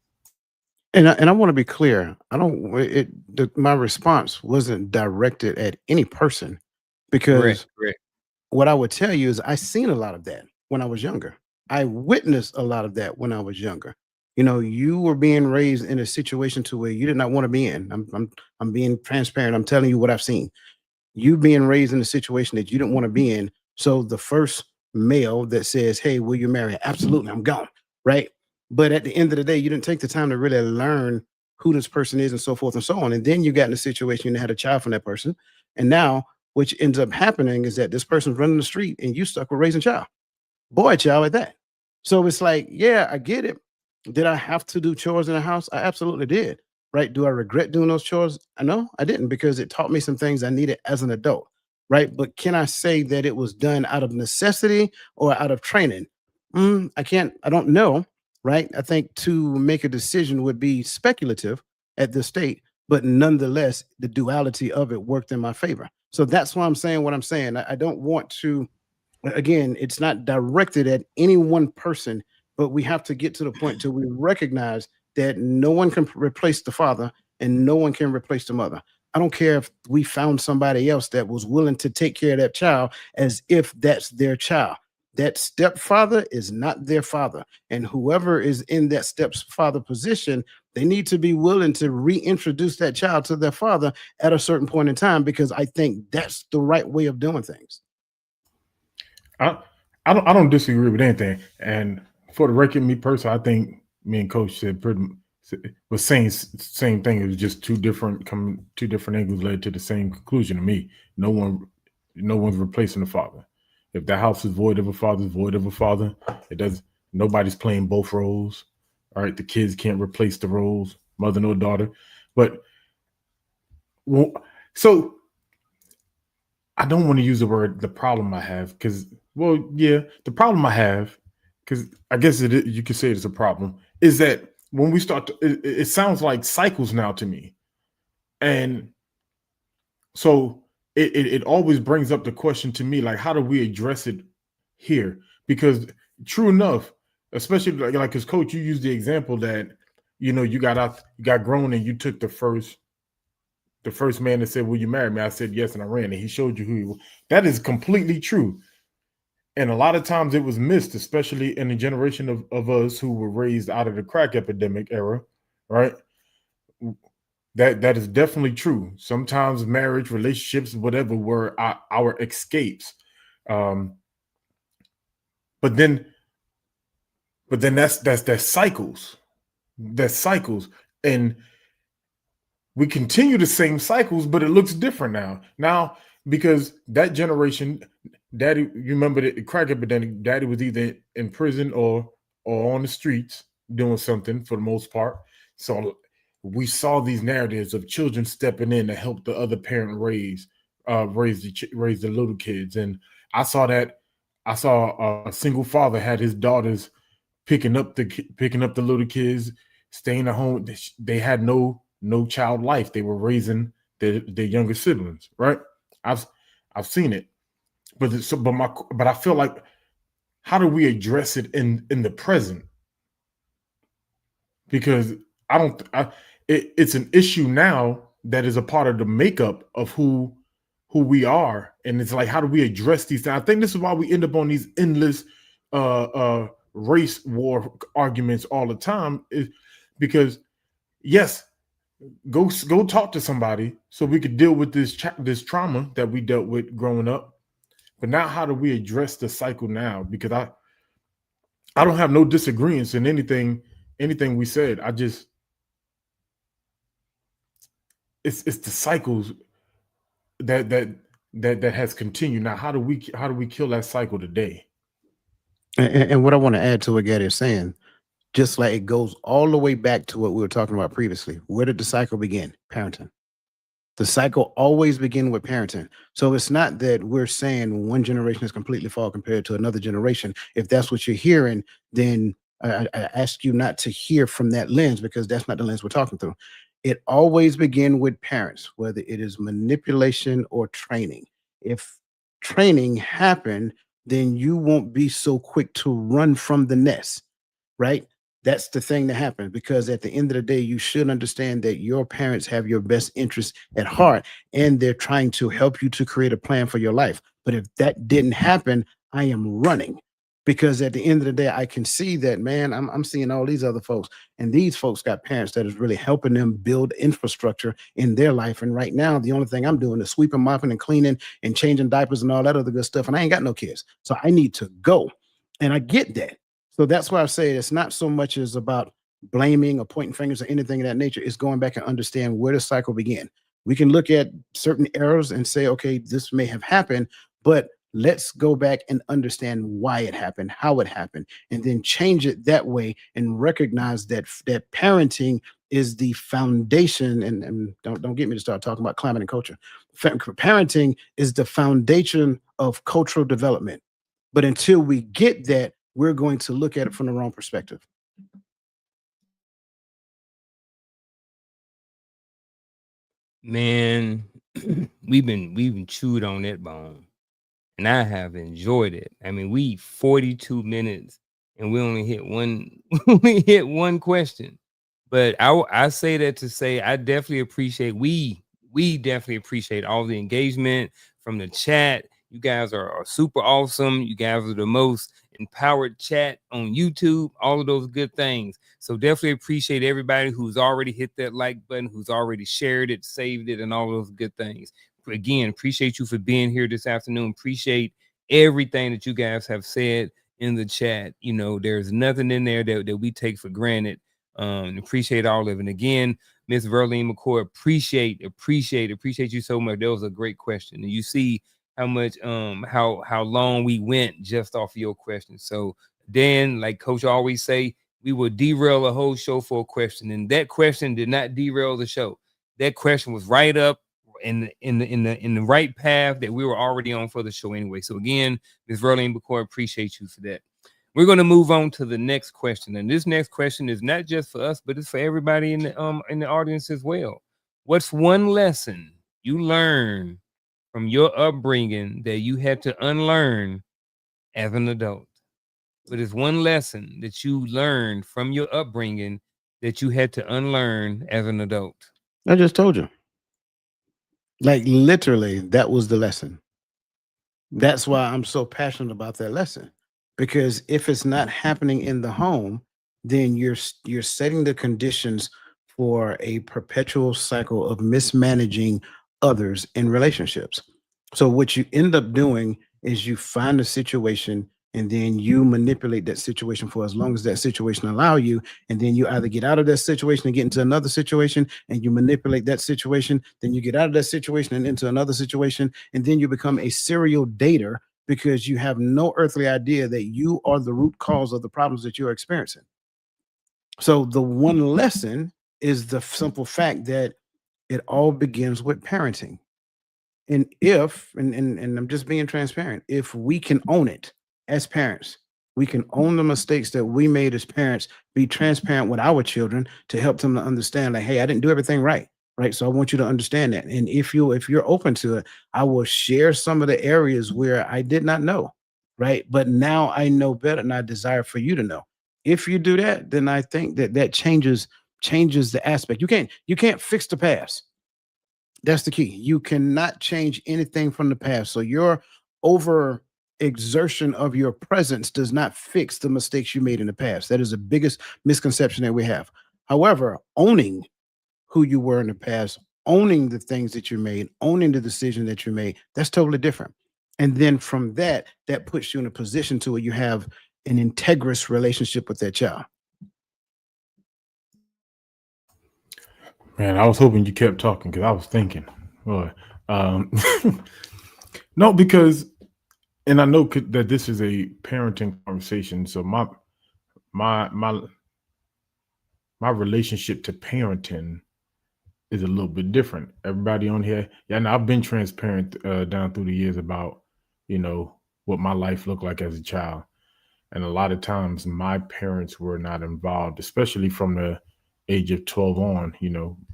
And I want to be clear. I don't. My response wasn't directed at any person, because Correct. what I would tell you is I seen a lot of that when I was younger. I witnessed a lot of that when I was younger. You know, you were being raised in a situation to where you did not want to be in. I'm being transparent. I'm telling you what I've seen. You being raised in a situation that you didn't want to be in. So the first male that says, "Hey, will you marry?" Absolutely, I'm gone. Right. But at the end of the day, you didn't take the time to really learn who this person is and so forth and so on. And then you got in a situation, you had a child from that person. And now what ends up happening is that this person's running the street and you stuck with raising child, boy child at that. So it's like, yeah, I get it. Did I have to do chores in the house? I absolutely did. Right. Do I regret doing those chores? No, I didn't, because it taught me some things I needed as an adult. Right. But can I say that it was done out of necessity or out of training? I can't, I don't know. Right. I think to make a decision would be speculative at this state, but nonetheless, the duality of it worked in my favor. So that's why I'm saying what I'm saying. I don't want to, again, it's not directed at any one person, but we have to get to the point till we recognize that no one can replace the father and no one can replace the mother. I don't care if we found somebody else that was willing to take care of that child as if that's their child. That stepfather is not their father. And whoever is in that stepfather position, they need to be willing to reintroduce that child to their father at a certain point in time, because I think that's the right way of doing things. I don't disagree with anything. And for the record, me personally, I think me and Coach said was saying same thing. It was just two different angles led to the same conclusion to me. No one's replacing the father. If the house is void of a father, it's void of a father. Nobody's playing both roles. All right. The kids can't replace the roles, mother nor daughter. But so I don't want to use the word the problem I have, because, well, yeah, the problem I have, because I guess you could say it's a problem, is that when we start to, it sounds like cycles now to me. And so it always brings up the question to me, like, how do we address it here? Because true enough, especially like as Coach, you used the example that, you got grown and you took the first man that said, "Will you marry me?" I said yes, and I ran, and he showed you who he was. That is completely true. And a lot of times it was missed, especially in the generation of us who were raised out of the crack epidemic era, right? That is definitely true. Sometimes marriage, relationships, whatever, were our escapes. But then that's cycles. That's cycles. And we continue the same cycles, but it looks different now. Now, because that generation, daddy, you remember the crack epidemic, daddy was either in prison or on the streets doing something for the most part. So we saw these narratives of children stepping in to help the other parent raise the little kids. And I saw a single father had his daughters picking up the little kids, staying at home. They had no child life. They were raising their younger siblings, right? I've seen it, but I feel like, how do we address it in the present? Because it's an issue now that is a part of the makeup of who we are, and it's like, how do we address these things? I think this is why we end up on these endless race war arguments all the time, is because yes, go talk to somebody so we could deal with this trauma that we dealt with growing up. But now, how do we address the cycle now? Because I don't have no disagreements in anything we said. I just it's the cycles that has continued. Now, how do we kill that cycle today? And what I want to add to what Gary is saying, just like it goes all the way back to what we were talking about previously. Where did the cycle begin? Parenting. The cycle always begins with parenting. So it's not that we're saying one generation is completely flawed compared to another generation. If that's what you're hearing, then I ask you not to hear from that lens, because that's not the lens we're talking through. It always begins with parents, whether it is manipulation or training. If training happened, then you won't be so quick to run from the nest, right? That's the thing that happens, because at the end of the day, you should understand that your parents have your best interest at heart, and they're trying to help you to create a plan for your life. But if that didn't happen, I am running, because at the end of the day, I can see that, man, I'm seeing all these other folks, and these folks got parents that is really helping them build infrastructure in their life. And right now, the only thing I'm doing is sweeping, mopping, and cleaning and changing diapers and all that other good stuff. And I ain't got no kids. So I need to go. And I get that. So that's why I say it's not so much as about blaming or pointing fingers or anything of that nature. It's going back and understand where the cycle began. We can look at certain errors and say, okay, this may have happened, but let's go back and understand why it happened, how it happened, and then change it that way, and recognize that parenting is the foundation. And don't get me to start talking about climate and culture. Parenting is the foundation of cultural development. But until we get that, we're going to look at it from the wrong perspective. Man, we've been chewed on that bone, and I have enjoyed it. I mean, we 42 minutes and we only hit one question. But I say that to say I definitely appreciate we definitely appreciate all the engagement from the chat. You guys are super awesome. You guys are the most empowered chat on YouTube, all of those good things. So definitely appreciate everybody who's already hit that like button, who's already shared it, saved it, and all those good things. Again, appreciate you for being here this afternoon. Appreciate everything that you guys have said in the chat. You know, there's nothing in there that we take for granted. Appreciate all of it. And again, Miss Verlene McCoy, appreciate you so much. That was a great question. And you see how much how long we went just off of your question. So Dan, like Coach always say, we will derail a whole show for a question, and that question did not derail the show. That question was right up in the right path that we were already on for the show anyway. So again, Ms. Verlene McCoy, appreciate you for that. We're going to move on to the next question, and this next question is not just for us, but it's for everybody in the audience as well. What's one lesson you learned from your upbringing that you had to unlearn as an adult? What is one lesson that you learned from your upbringing that you had to unlearn as an adult? I just told you. Like literally, that was the lesson. That's why I'm so passionate about that lesson. Because if it's not happening in the home, then you're setting the conditions for a perpetual cycle of mismanaging others in relationships. So what you end up doing is you find a situation, and then you manipulate that situation for as long as that situation allow you, and then you either get out of that situation and get into another situation, and you manipulate that situation, then you get out of that situation and into another situation, and then you become a serial dater, because you have no earthly idea that you are the root cause of the problems that you're experiencing. So the one lesson is the simple fact that it all begins with parenting. And if, and I'm just being transparent, if we can own it as parents, we can own the mistakes that we made as parents, be transparent with our children to help them to understand, like, hey, I didn't do everything right. Right. So I want you to understand that. And if you're open to it, I will share some of the areas where I did not know. Right. But now I know better, and I desire for you to know. If you do that, then I think that changes the aspect. You can't fix the past. That's the key. You cannot change anything from the past. So your exertion of your presence does not fix the mistakes you made in the past. That is the biggest misconception that we have. However, owning who you were in the past, owning the things that you made, owning the decision that you made, that's totally different. And then from that, that puts you in a position to where you have an integrous relationship with that child. Man, I was hoping you kept talking because I was thinking, boy. No, because, and I know that this is a parenting conversation. So my relationship to parenting is a little bit different. Everybody on here, yeah, and I've been transparent down through the years about, what my life looked like as a child. And a lot of times my parents were not involved, especially from the age of 12 on.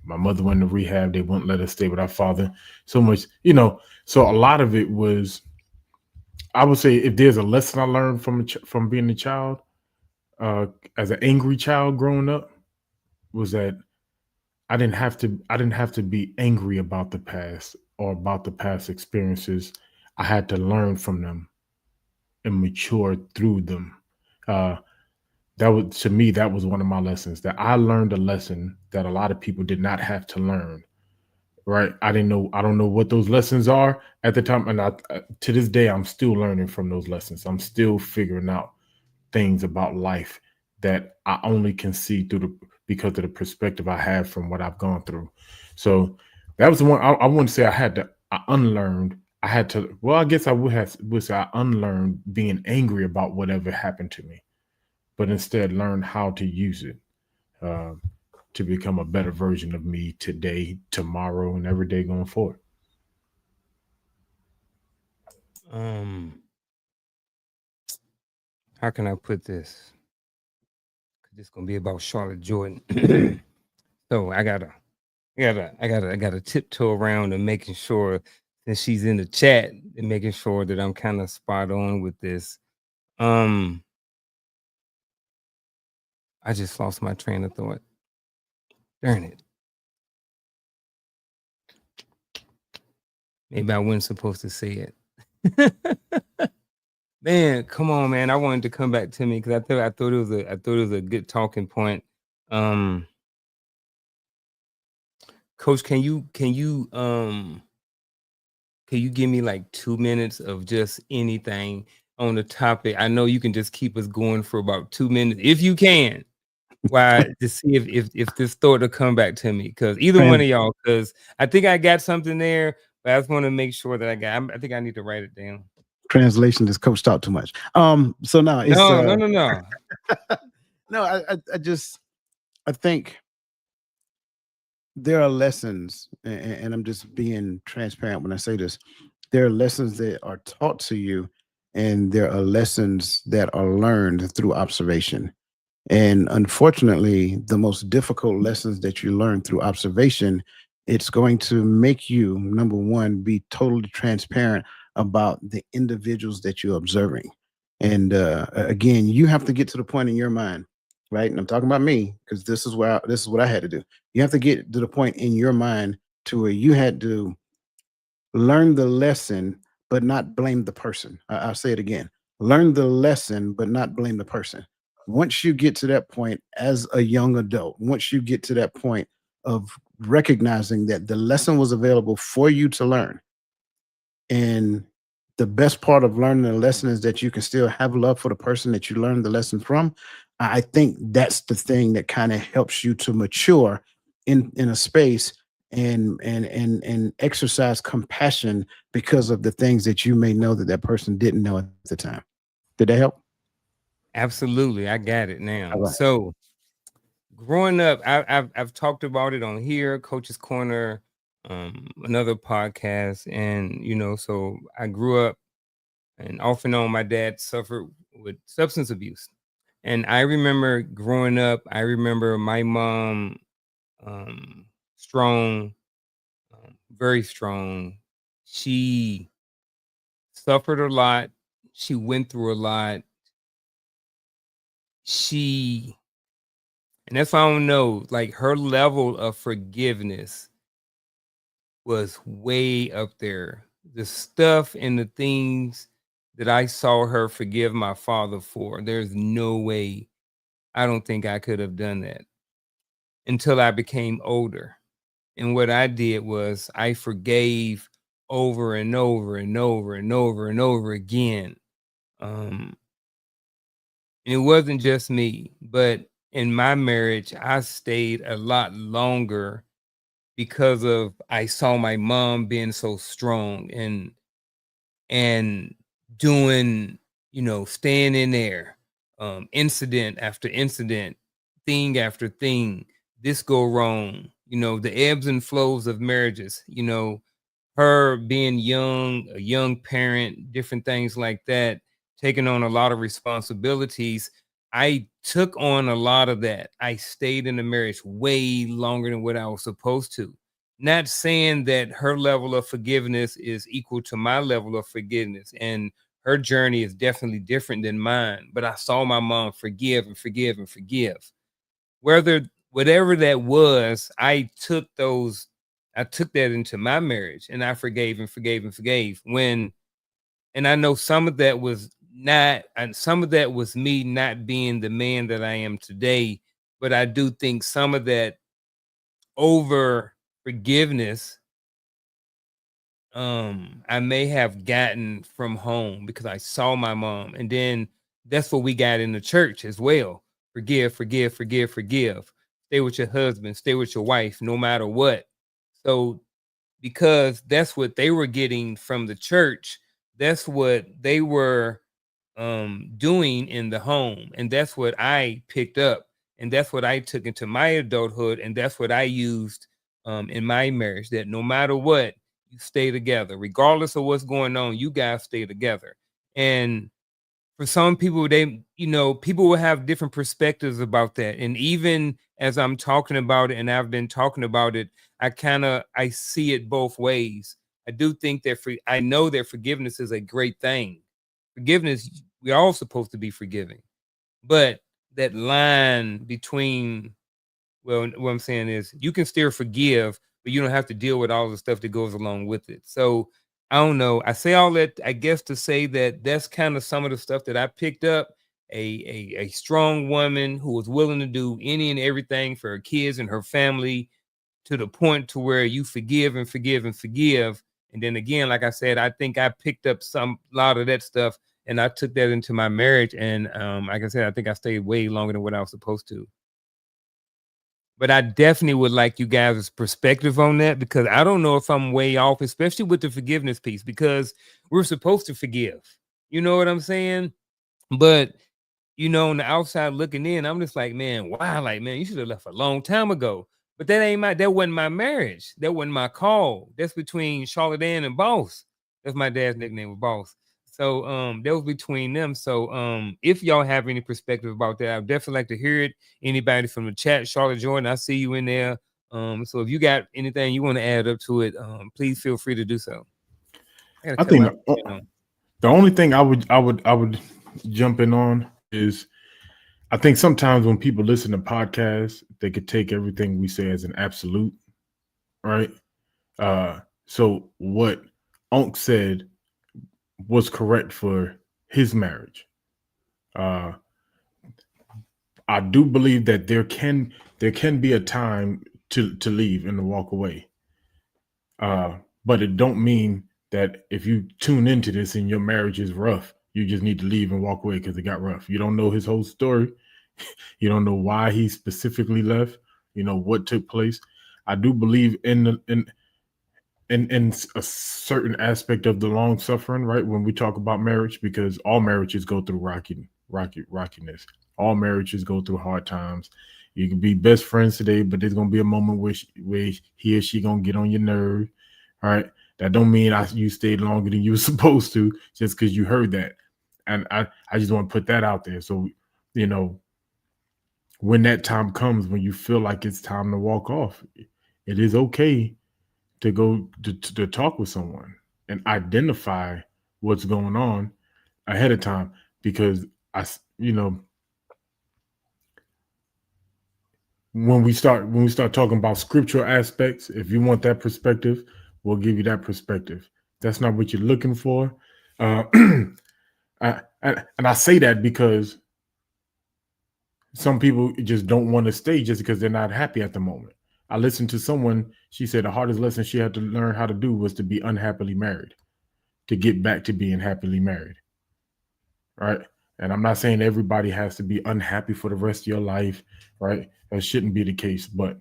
My mother went to rehab. They wouldn't let us stay with our father so much, so a lot of it was, I would say, if there's a lesson I learned from being a child, as an angry child growing up, was that I didn't have to be angry about the past or about the past experiences. I had to learn from them and mature through them. That was, to me, that was one of my lessons, that I learned a lesson that a lot of people did not have to learn. Right? I don't know what those lessons are at the time, and to this day I'm still learning from those lessons. I'm still figuring out things about life that I only can see because of the perspective I have from what I've gone through. So that was the one I wouldn't say I unlearned. I had to, well, I guess I would say I unlearned being angry about whatever happened to me, but instead learned how to use it to become a better version of me today, tomorrow, and every day going forward. How can I put this? This is gonna be about Charlotte Jordan. So I gotta tiptoe around and making sure that she's in the chat and making sure that I'm kind of spot on with this. I just lost my train of thought. Darn it. Maybe I wasn't supposed to say it. Man, come on, man. I wanted to come back to me because I thought it was a good talking point. Coach, can you give me like 2 minutes of just anything on the topic? I know you can just keep us going for about 2 minutes if you can. Why, to see if this thought will come back to me, because either one of y'all, because I think I got something there, but I just want to make sure that I think I need to write it down. Translation is coach talk too much. So now it's no. No, I think there are lessons, and I'm just being transparent when I say this. There are lessons that are taught to you, and there are lessons that are learned through observation. And unfortunately, the most difficult lessons that you learn through observation, it's going to make you, number one, be totally transparent about the individuals that you're observing. And again, you have to get to the point in your mind, right? And I'm talking about me, because this is what I had to do. You have to get to the point in your mind to where you had to learn the lesson, but not blame the person. I'll say it again. Learn the lesson, but not blame the person. Once you get to that point as a young adult, once you get to that point of recognizing that the lesson was available for you to learn, and the best part of learning the lesson is that you can still have love for the person that you learned the lesson from. I think that's the thing that kind of helps you to mature in a space and exercise compassion because of the things that you may know that person didn't know at the time. Did that help? Absolutely, I got it now. All right. So, growing up, I've talked about it on here, Coach's Corner, another podcast, and so I grew up, and off and on, my dad suffered with substance abuse, and I remember growing up. I remember my mom, strong, very strong. She suffered a lot. She went through a lot. And that's why I don't know, like, her level of forgiveness was way up there. The stuff and the things that I saw her forgive my father for. There's no way. I don't think I could have done that until I became older. And what I did was I forgave over and over and over and over and over again. And it wasn't just me, but in my marriage, I stayed a lot longer because of I saw my mom being so strong and doing, staying in there, incident after incident, thing after thing, this go wrong, the ebbs and flows of marriages, her being young, a young parent, different things like that, taking on a lot of responsibilities. I took on a lot of that. I stayed in the marriage way longer than what I was supposed to. Not saying that her level of forgiveness is equal to my level of forgiveness, and her journey is definitely different than mine, but I saw my mom forgive and forgive and forgive. Whatever that was, I took that into my marriage, and I forgave and forgave and forgave. And I know some of that was me not being the man that I am today, but I do think some of that over forgiveness I may have gotten from home because I saw my mom, and then that's what we got in the church as well. Forgive, forgive, forgive, forgive. Stay with your husband, stay with your wife, no matter what. So because that's what they were getting from the church, that's what they were doing in the home, and that's what I picked up, and that's what I took into my adulthood, and that's what I used in my marriage, that no matter what, you stay together regardless of what's going on. You guys stay together. And for some people, people will have different perspectives about that. And even as I'm talking about it, and I've been talking about it, I see it both ways. I do think that I know that forgiveness is a great thing. Forgiveness, we're all supposed to be forgiving, but that line between, well, what I'm saying is you can still forgive, but you don't have to deal with all the stuff that goes along with it. So I don't know. I say all that, I guess, to say that that's kind of some of the stuff that I picked up. A strong woman who was willing to do any and everything for her kids and her family, to the point to where you forgive and forgive and forgive. And then again, like I said, I think I picked up a lot of that stuff, and I took that into my marriage. And like I said, I think I stayed way longer than what I was supposed to. But I definitely would like you guys' perspective on that, because I don't know if I'm way off, especially with the forgiveness piece, because we're supposed to forgive. You know what I'm saying? But, on the outside looking in, I'm just like, man, wow, like, man, you should have left a long time ago. But that wasn't my marriage. That wasn't my call. That's between Charlotte Ann and Boss. That's my dad's nickname, was Boss. So that was between them. So if y'all have any perspective about that, I'd definitely like to hear it. Anybody from the chat, Charlotte Jordan, I see you in there. So if you got anything you want to add up to it, please feel free to do so. I think the only thing I would jump in on is, I think sometimes when people listen to podcasts, they could take everything we say as an absolute, right? So what Unc said was correct for his marriage. I do believe that there can be a time to leave and to walk away. But it don't mean that if you tune into this and your marriage is rough, you just need to leave and walk away because it got rough. You don't know his whole story. You don't know why he specifically left, what took place. I do believe in a certain aspect of the long suffering, right? When we talk about marriage, because all marriages go through rockiness. All marriages go through hard times. You can be best friends today, but there's going to be a moment where he or she going to get on your nerve. All right. That don't mean you stayed longer than you were supposed to just because you heard that. And I just want to put that out there. So, when that time comes, when you feel like it's time to walk off, it is okay to go to talk with someone and identify what's going on ahead of time. Because when we start talking about scriptural aspects, if you want that perspective, we'll give you that perspective. That's not what you're looking for. And I say that because some people just don't want to stay just because they're not happy at the moment. I listened to someone, she said the hardest lesson she had to learn how to do was to be unhappily married, to get back to being happily married. Right. And I'm not saying everybody has to be unhappy for the rest of your life. Right. That shouldn't be the case. But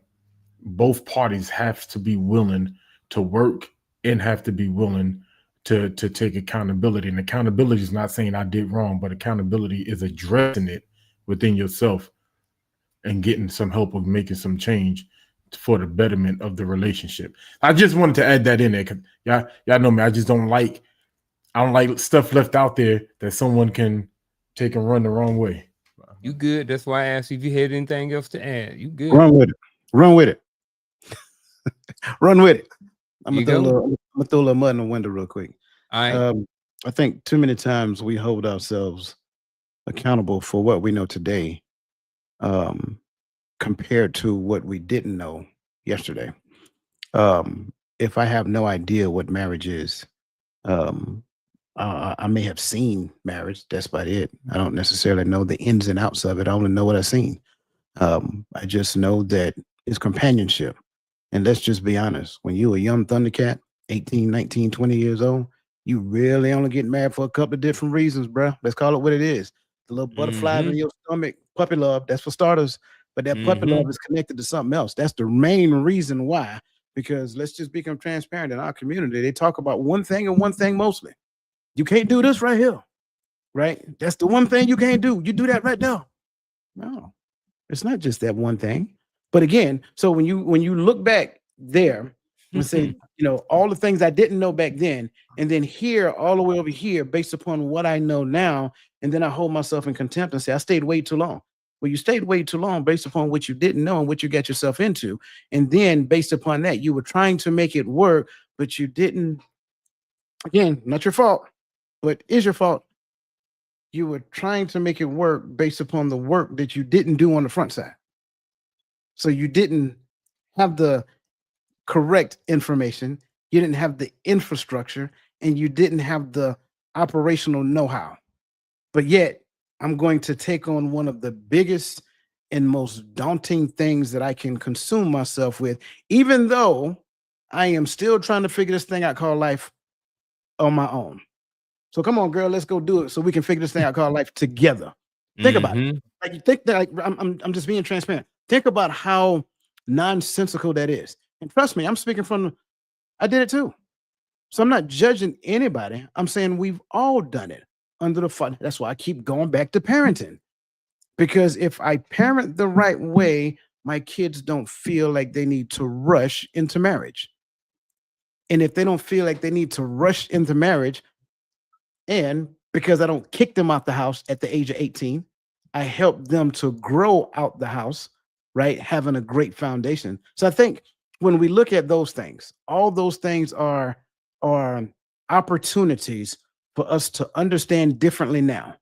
both parties have to be willing to work and have to be willing to take accountability. And accountability is not saying I did wrong, but accountability is addressing it within yourself and getting some help with making some change for the betterment of the relationship. I just wanted to add that in there because y'all know me. I don't like stuff left out there that someone can take and run the wrong way. You good? That's why I asked you if you had anything else to add. You good? Run with it. Run with it. Run with it. I'm You gonna go. throw a little mud in the window real quick. All right. I think too many times we hold ourselves accountable for what we know today, compared to what we didn't know yesterday. If I have no idea what marriage is, I may have seen marriage. That's about it. I don't necessarily know the ins and outs of it. I only know what I've seen. I just know that it's companionship. And let's just be honest. When you're a young Thundercat, 18, 19, 20 years old, you really only get married for a couple of different reasons, bro. Let's call it what it is. The little butterflies in your stomach, puppy love, that's for starters. But that puppy love is connected to something else. That's the main reason why. Because let's just become transparent in our community. They talk about one thing and one thing mostly. You can't do this right here, right? That's the one thing you can't do. You do that right now. No, it's not just that one thing. But again, so when you look back there and say, all the things I didn't know back then, and then here all the way over here, based upon what I know now, and then I hold myself in contempt and say, I stayed way too long. Well, you stayed way too long based upon what you didn't know and what you got yourself into. And then based upon that, you were trying to make it work, but you didn't. Again, not your fault, but is your fault. You were trying to make it work based upon the work that you didn't do on the front side. So you didn't have the correct information, you didn't have the infrastructure, and you didn't have the operational know-how. But yet, I'm going to take on one of the biggest and most daunting things that I can consume myself with, even though I am still trying to figure this thing out called life on my own. So come on, girl, let's go do it so we can figure this thing out called life together. Think about it. Like you think that I'm just being transparent. Think about how nonsensical that is. And trust me, I'm speaking I did it too. So I'm not judging anybody. I'm saying we've all done it under the fun. That's why I keep going back to parenting. Because if I parent the right way, my kids don't feel like they need to rush into marriage. And if they don't feel like they need to rush into marriage, and because I don't kick them out the house at the age of 18, I help them to grow out the house, right? Having a great foundation. So I think when we look at those things, all those things are opportunities for us to understand differently now,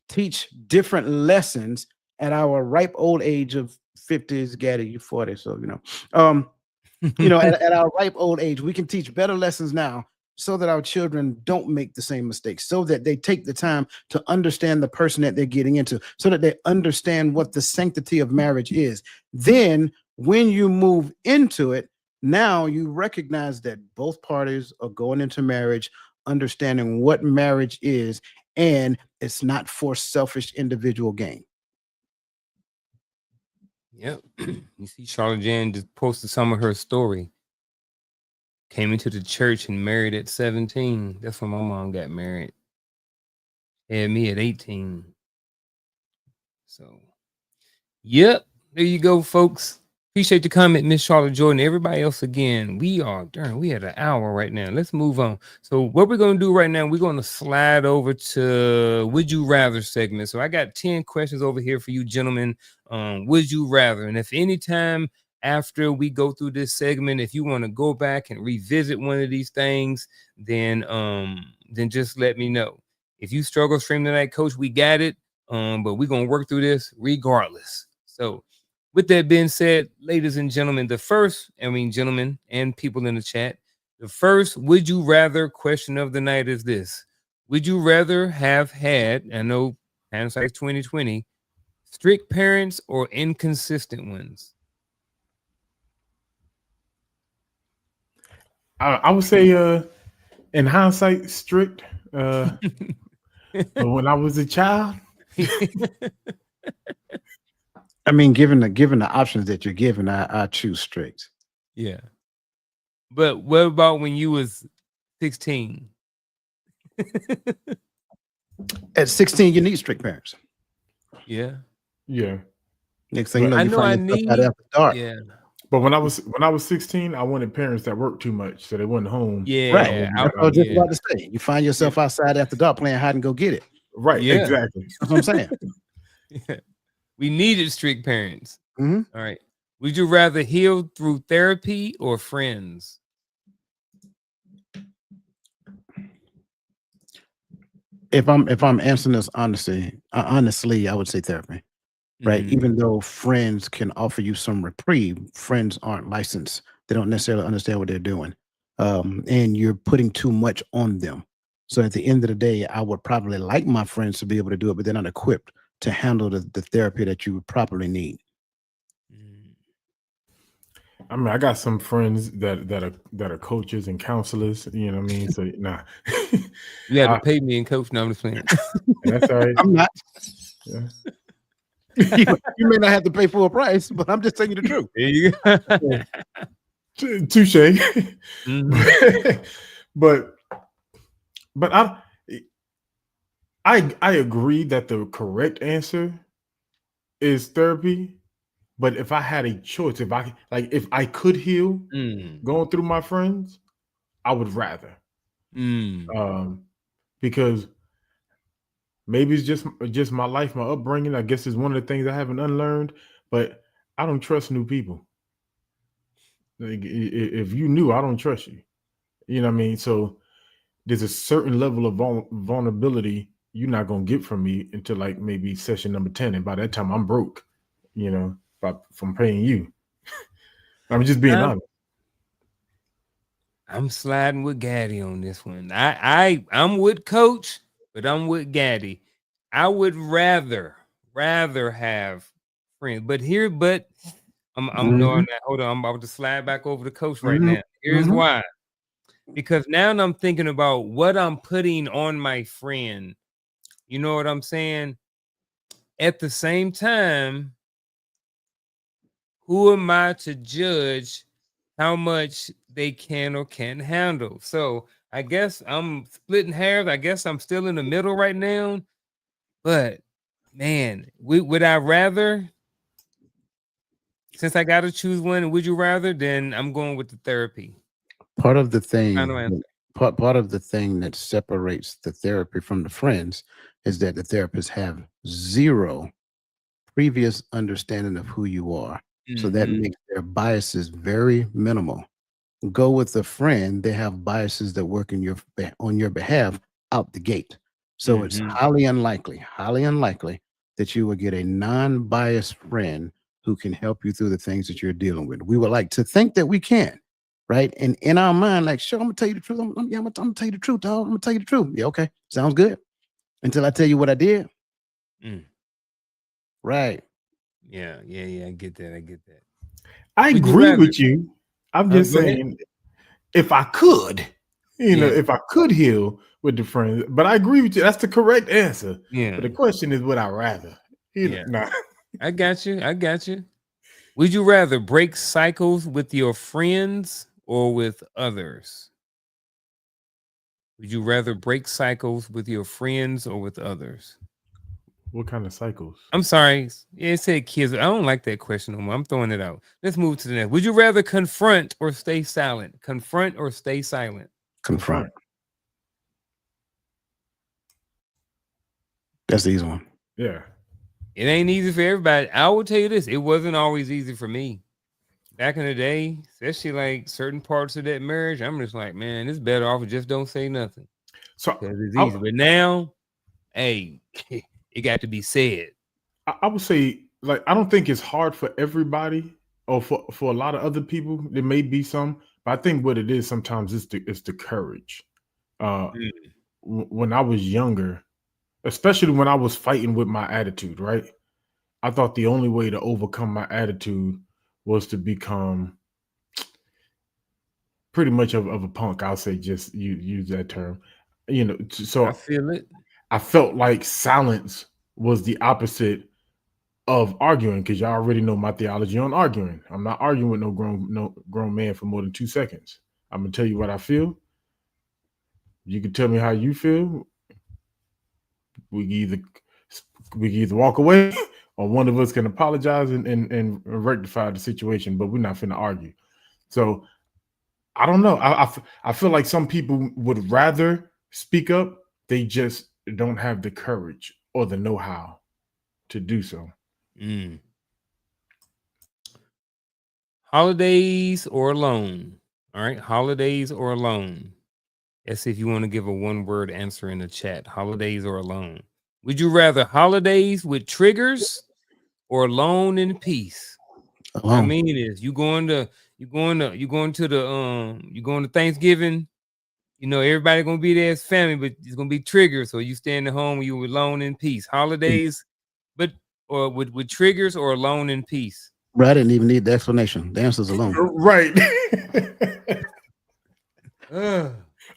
teach different lessons at our ripe old age of 50s, Gaddy, you 40, so at our ripe old age, we can teach better lessons now so that our children don't make the same mistakes, so that they take the time to understand the person that they're getting into, so that they understand what the sanctity of marriage is. Then when you move into it, now you recognize that both parties are going into marriage, understanding what marriage is, and it's not for selfish individual gain. Yep. You see, Charlotte Jan just posted some of her story. Came into the church and married at 17. That's when my mom got married. Had me at 18. So, yep. There you go, folks. Appreciate the comment, Miss Charlotte Jordan. Everybody else, again, we had an hour right now. Let's move on. So what we're going to do right now, we're going to slide over to Would You Rather segment. So I got 10 questions over here for you gentlemen. Would you rather? And if any time after we go through this segment, if you want to go back and revisit one of these things, then just let me know. If you struggle stream tonight, coach, we got it. But we're going to work through this regardless. So with that being said, ladies and gentlemen, gentlemen and people in the chat, the first would you rather question of the night is this. Would you rather have had, I know hindsight's 2020, strict parents or inconsistent ones? I would say in hindsight, strict. But when I was a child, I mean, given the options that you're given, I choose strict. Yeah. But what about when you was 16? At 16, you need strict parents. Yeah. yeah. Next thing you know, I you know I find yourself out need. after dark. Yeah. But when I was 16, I wanted parents that worked too much, so they wasn't home. Yeah. Right. That's what I was just yeah. about to say. You find yourself outside after dark playing hide and go get it. Right, Yeah. exactly. That's what I'm saying. Yeah. We needed strict parents. Mhm. All right. Would you rather heal through therapy or friends? If I'm answering this honestly, I would say therapy. Right. Mhm. Even though friends can offer you some reprieve, friends aren't licensed. They don't necessarily understand what they're doing. And you're putting too much on them. So at the end of the day, I would probably like my friends to be able to do it, but they're not equipped to handle the therapy that you would properly need. Mm. I mean, I got some friends that are coaches and counselors. You know what I mean? So nah, You had to I- pay me and coach. No, I'm just playing. that's all right. I'm not. Yeah. You may not have to pay full price, but I'm just telling you the truth. There you go. Touche. Mhm. but I agree that the correct answer is therapy. But if I had a choice, if I could heal Mm. going through my friends, I would rather. Mm. Because maybe it's just my life, my upbringing. I guess is one of the things I haven't unlearned. But I don't trust new people. Like, if you knew, I don't trust you. You know what I mean? So there's a certain level of vulnerability you're not gonna get from me until like maybe session number 10, and by that time I'm broke. You know, from paying you. I'm just being honest. I'm sliding with Gaddy on this one. I'm with Coach, but I'm with Gaddy. I would rather have friends, but I'm knowing that. Hold on, I'm about to slide back over to Coach right Mhm. now. Here's Mhm. why. Because now I'm thinking about what I'm putting on my friend. You know what I'm saying? At the same time, who am I to judge how much they can or can't handle? So I guess I'm splitting hairs. I guess I'm still in the middle right now. But man, would I rather, since I got to choose one, would you rather? Then I'm going with the therapy. Part of the Final answer. thing, part of the thing that separates the therapy from the friends is that the therapists have zero previous understanding of who you are. So that Mhm. makes their biases very minimal. Go with a friend, they have biases that work on your behalf out the gate. So it's Mhm. highly unlikely that you will get a non-biased friend who can help you through the things that you're dealing with. We would like to think that we can, right? And in our mind, like, sure, I'm gonna tell you the truth. I'm gonna tell you the truth, dog. I'm gonna tell you the truth. Yeah, okay, sounds good. Until I tell you what I did. Mm. Right. Yeah. I get that. I Would you agree rather? with you. I'm just Go ahead. saying, if I could, Yeah. if I could heal with the friends, but I agree with you. That's the correct answer. Yeah. But the question is, would I rather? Yeah. Nah. I got you. Would you rather break cycles with your friends or with others? Would you rather break cycles with your friends or with others? What kind of cycles? I'm sorry. Yeah, it said kids. I don't like that question no more. I'm throwing it out. Let's move to the next. Would you rather confront or stay silent? Confront or stay silent? Confront. That's the easy one. Yeah. It ain't easy for everybody. I will tell you this. It wasn't always easy for me. Back in the day, especially like certain parts of that marriage, I'm just like, man, it's better off if just don't say nothing. So Because it's easy. But now, hey, it got to be said. I would say, like, I don't think it's hard for everybody, or for a lot of other people. There may be some, but I think what it is sometimes is the courage. Mm. when I was younger, especially when I was fighting with my attitude, right? I thought the only way to overcome my attitude was to become pretty much of a punk. I'll say, just use that term. I So feel it. I felt like silence was the opposite of arguing, because y'all already know my theology on arguing. I'm not arguing with no grown man for more than 2 seconds. I'm gonna tell you what I feel. You can tell me how you feel. We can either walk away or one of us can apologize and rectify the situation, but we're not finna argue. So I don't know. I feel like some people would rather speak up. They just don't have the courage or the know-how to do so. Holidays or alone? All right, holidays or alone? Let's see if you want to give a one-word answer in the chat. Holidays or alone? Would you rather holidays with triggers or alone in peace? What I Alone. mean is, you going to Thanksgiving. Everybody gonna be there as family, but it's gonna be triggers. So you staying at home, you alone in peace. Holidays, or with triggers or alone in peace. Bro, I didn't even need the explanation. The answer's alone. Right.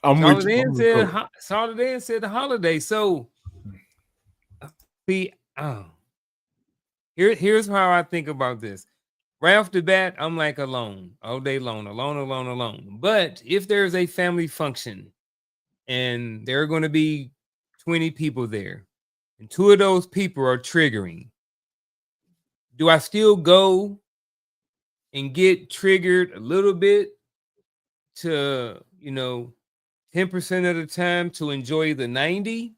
I'm with you. Solidan said the holiday. So see, here's how I think about this. Right off the bat, I'm like alone all day long, alone. But if there's a family function and there are going to be 20 people there, and 2 of those people are triggering, do I still go and get triggered a little bit to, 10% of the time to enjoy the 90?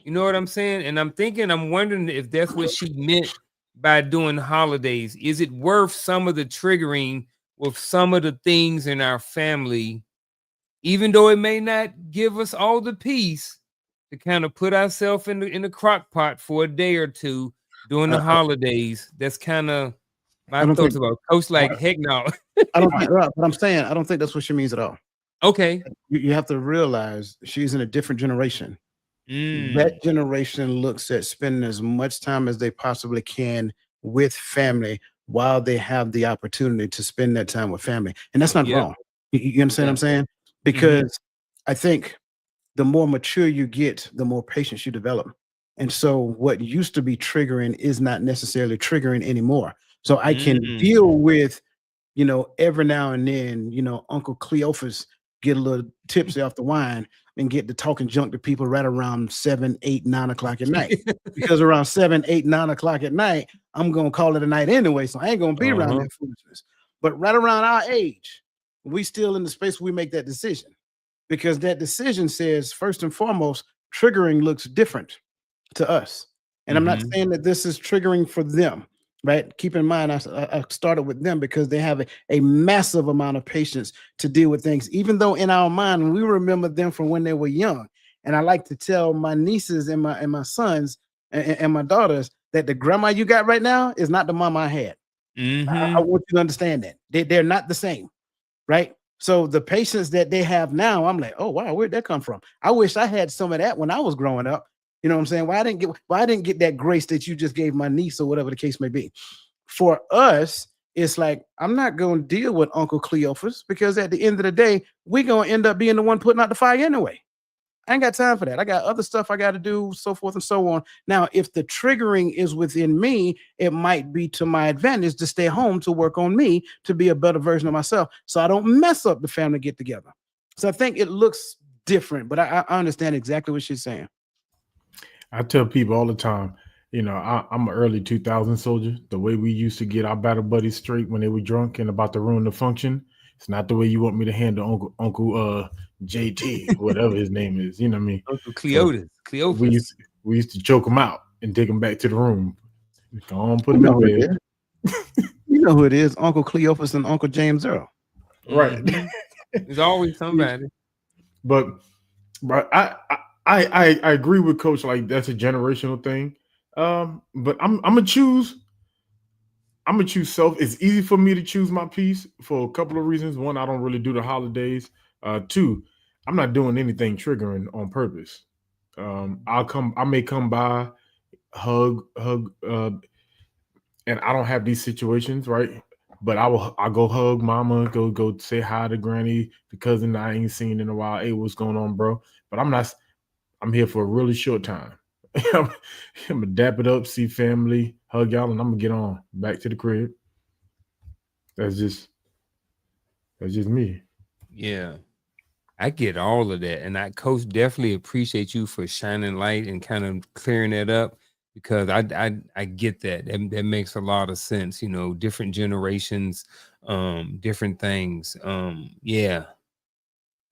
You know what I'm saying? And I'm wondering if that's what she meant by doing holidays. Is it worth some of the triggering with some of the things in our family, even though it may not give us all the peace, to kind of put ourselves in the crock pot for a day or two during the holidays? That's kind of my thoughts about it. Coach, like, heck no. I don't think, right, but I'm saying I don't think that's what she means at all. Okay. You have to realize she's in a different generation. That generation looks at spending as much time as they possibly can with family while they have the opportunity to spend that time with family. And that's not wrong. You understand what I'm saying? Because I think the more mature you get, the more patience you develop. And so what used to be triggering is not necessarily triggering anymore. So I can deal with, every now and then, Uncle Cleophas get a little tipsy off the wine and get to talking junk to people right around 7, 8, 9 o'clock at night. Because around 7, 8, 9 o'clock at night, I'm going to call it a night anyway. So I ain't going to be around that foolishness. But right around our age, we still in the space where we make that decision. Because that decision says, first and foremost, triggering looks different to us. And I'm not saying that this is triggering for them. Right. Keep in mind, I started with them because they have a massive amount of patience to deal with things, even though in our mind, we remember them from when they were young. And I like to tell my nieces and my sons and my daughters that the grandma you got right now is not the mama I had. I want you to understand that they're not the same. Right. So the patience that they have now, I'm like, oh, wow, where'd that come from? I wish I had some of that when I was growing up. You know what I'm saying? Why I didn't get that grace that you just gave my niece or whatever the case may be. For us, it's like, I'm not going to deal with Uncle Cleophas because at the end of the day, we're going to end up being the one putting out the fire anyway. I ain't got time for that. I got other stuff I got to do, so forth and so on. Now, if the triggering is within me, it might be to my advantage to stay home to work on me to be a better version of myself so I don't mess up the family get together. So I think it looks different, but I understand exactly what she's saying. I tell people all the time, I'm an early 2000 soldier. The way we used to get our battle buddies straight when they were drunk and about to ruin the function, it's not the way you want me to handle Uncle JT, whatever his name is. You know what I mean? Uncle Cleophas. We used to choke him out and take him back to the room. Go on, put him in bed. You know who it is? Uncle Cleophas and Uncle James Earl. Right. There's always somebody. But I agree with Coach. Like, that's a generational thing. But I'm gonna choose self. It's easy for me to choose my peace for a couple of reasons. One, I don't really do the holidays. Two, I'm not doing anything triggering on purpose. I may come by, hug, and I don't have these situations, right? But I'll go hug mama, go say hi to granny, the cousin I ain't seen in a while. Hey, what's going on, bro? But I'm here for a really short time. I'm gonna dap it up, see family, hug y'all, and I'm gonna get on back to the crib. That's just me. Yeah. I get all of that. And coach, definitely appreciate you for shining light and kind of clearing that up, because I get that. That makes a lot of sense. You know, different generations, different things. Yeah.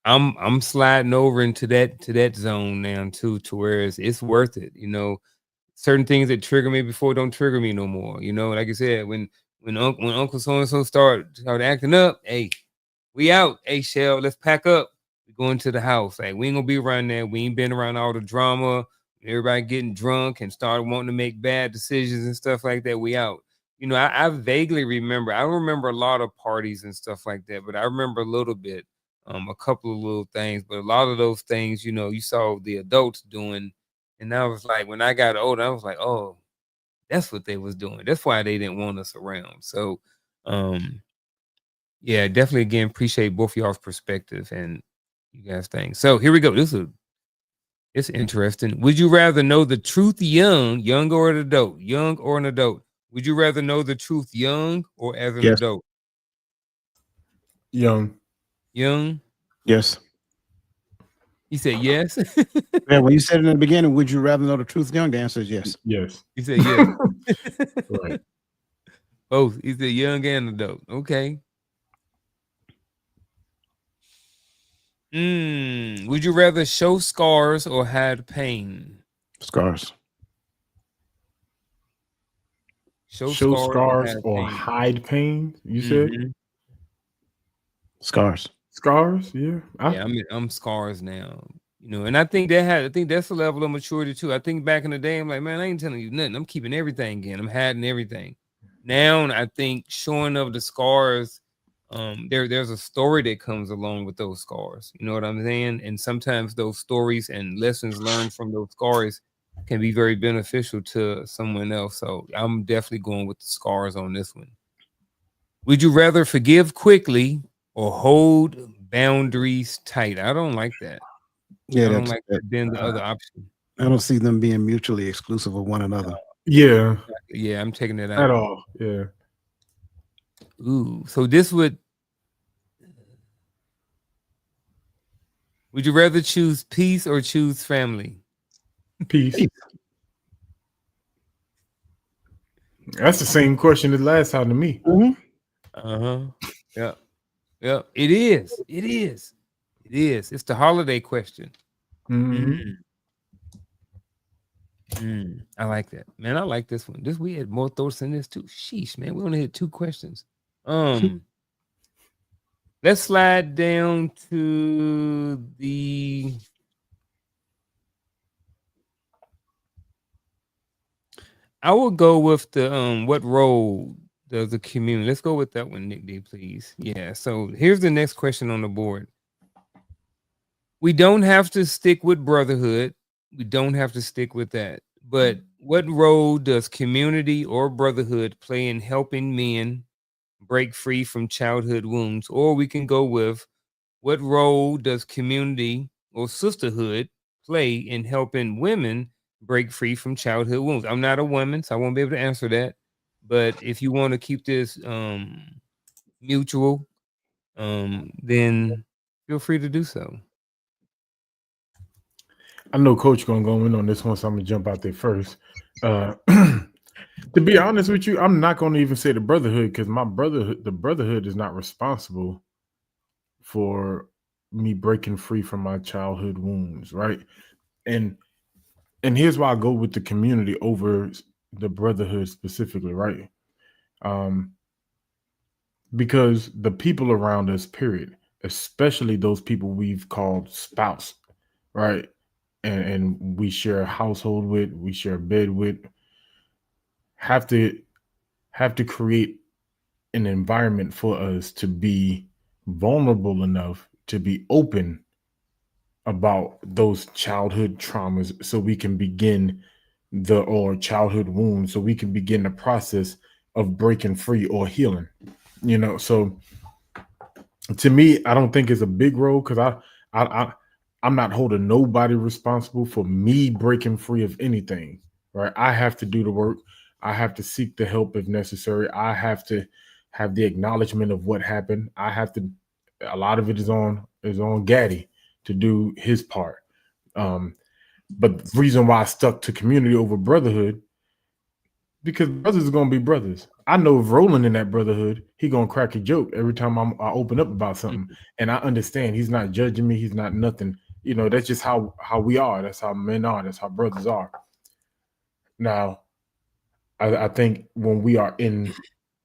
I'm sliding over into that zone now too, to where it's worth it. You know, certain things that trigger me before don't trigger me no more. You know, like I said, when Uncle so and so start acting up, hey, we out. Hey, Shell, let's pack up. We going to the house. Like, we ain't gonna be around there. We ain't been around all the drama. Everybody getting drunk and started wanting to make bad decisions and stuff like that. We out. You know, I vaguely remember. I don't remember a lot of parties and stuff like that, but I remember a little bit, a couple of little things. But a lot of those things, you know, you saw the adults doing, and I was like, when I got older, I was like, oh, that's what they was doing. That's why they didn't want us around. So, yeah, definitely. Again, appreciate both of y'all's perspective and you guys' things. So here we go. It's interesting. Would you rather know the truth young or an adult? Young or an adult? Would you rather know the truth young or as an Yes. adult? Young. Young? Yes. He said yes. Yeah, when you said it in the beginning, would you rather know the truth young? The answer is yes. Yes. He said yes. Right. Both. He said young and adult. Okay. Would you rather show scars or hide pain? Scars. Show scars or pain? hide pain. You said Scars. scars. Yeah. Yeah, I'm scars now. You know, and I think that's a level of maturity too. I think back in the day, I'm like, man, I ain't telling you nothing. I'm keeping everything in. I'm hiding everything. Now I think showing of the scars, there's a story that comes along with those scars. You know what I'm saying? And sometimes those stories and lessons learned from those scars can be very beneficial to someone else. So I'm definitely going with the scars on this one. Would you rather forgive quickly or hold boundaries tight? I don't like that. Yeah, I don't like that being the other option. I don't see them being mutually exclusive of one another. Yeah. Yeah, I'm taking it out. At all. Yeah. Ooh, so this would you rather choose peace or choose family? Peace. That's the same question as last time to me. Uh-huh. Yeah. It is. It's the holiday question. I like that. Man, I like this one. We had more thoughts than this too. Sheesh, man. We only had 2 questions. Let's slide down to the I will go with the what role does the community? Let's go with that one, Nick D, please. Yeah. So here's the next question on the board. We don't have to stick with brotherhood. We don't have to stick with that. But what role does community or brotherhood play in helping men break free from childhood wounds? Or we can go with, what role does community or sisterhood play in helping women break free from childhood wounds? I'm not a woman, so I won't be able to answer that. But if you want to keep this mutual, then feel free to do so. I know Coach gonna go in on this one, so I'm gonna jump out there first. To be honest with you, I'm not gonna even say the brotherhood, because the brotherhood is not responsible for me breaking free from my childhood wounds, right? And here's why I go with the community over the brotherhood specifically, right? Because the people around us, period, especially those people we've called spouse, right? And we share a household with, we share a bed with, have to create an environment for us to be vulnerable enough to be open about those childhood traumas so we can begin or childhood wounds so we can begin the process of breaking free or healing. So to me, I don't think it's a big role because I'm not holding nobody responsible for me breaking free of anything. Right? I have to do the work. I have to seek the help if necessary. I have to have the acknowledgement of what happened. I have to. A lot of it is on Gaddy to do his part. But the reason why I stuck to community over brotherhood, because brothers are gonna be brothers. I know if Roland in that brotherhood, he gonna crack a joke every time I open up about something, and I understand he's not judging me. He's not nothing. That's just how we are. That's how men are. That's how brothers are. Now, I think when we are in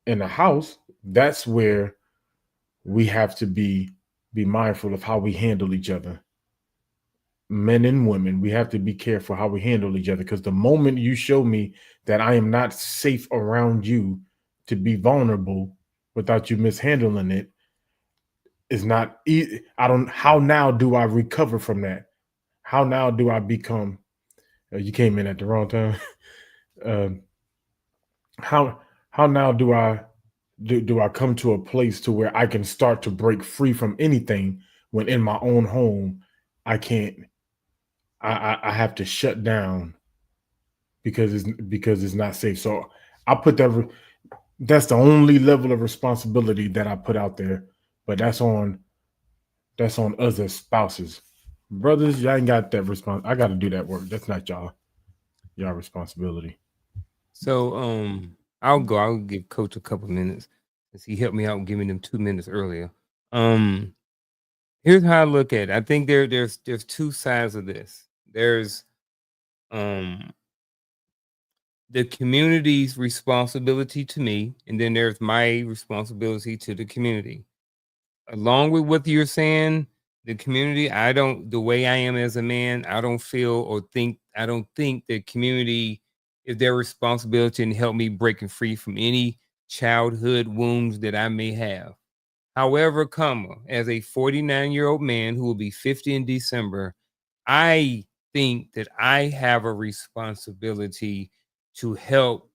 a house, that's where we have to be mindful of how we handle each other. Men and women, we have to be careful how we handle each other, because the moment you show me that I am not safe around you to be vulnerable without you mishandling it is not easy. How now do I recover from that? How now do I become, you came in at the wrong time. How now do I come to a place to where I can start to break free from anything when in my own home I can't. I have to shut down because it's not safe. So I put that's the only level of responsibility that I put out there, but that's on us as spouses. Brothers, y'all ain't got that response. I got to do that work. That's not y'all responsibility. So I'll give Coach a couple minutes since he helped me out giving him 2 minutes earlier. Here's how I look at it. I think there's two sides of this. There's the community's responsibility to me, and then there's my responsibility to the community. Along with what you're saying, the community, the way I am as a man, I don't think the community is their responsibility and help me breaking free from any childhood wounds that I may have. However, as a 49-year-old man who will be 50 in December, I think that I have a responsibility to help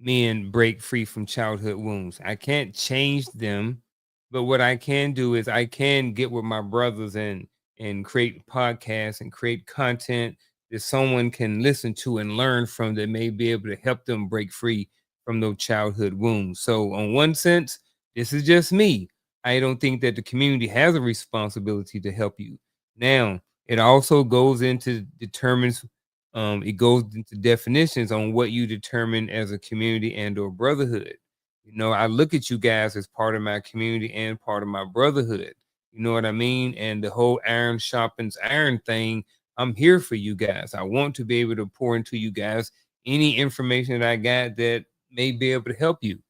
men break free from childhood wounds. I can't change them, but what I can do is I can get with my brothers and create podcasts and create content that someone can listen to and learn from that may be able to help them break free from those childhood wounds. So on one sense, this is just me. I don't think that the community has a responsibility to help you. Now, it also goes into definitions on what you determine as a community and or brotherhood. I look at you guys as part of my community and part of my brotherhood. You know what I mean? And the whole iron sharpens iron thing, I'm here for you guys. I want to be able to pour into you guys any information that I got that may be able to help you.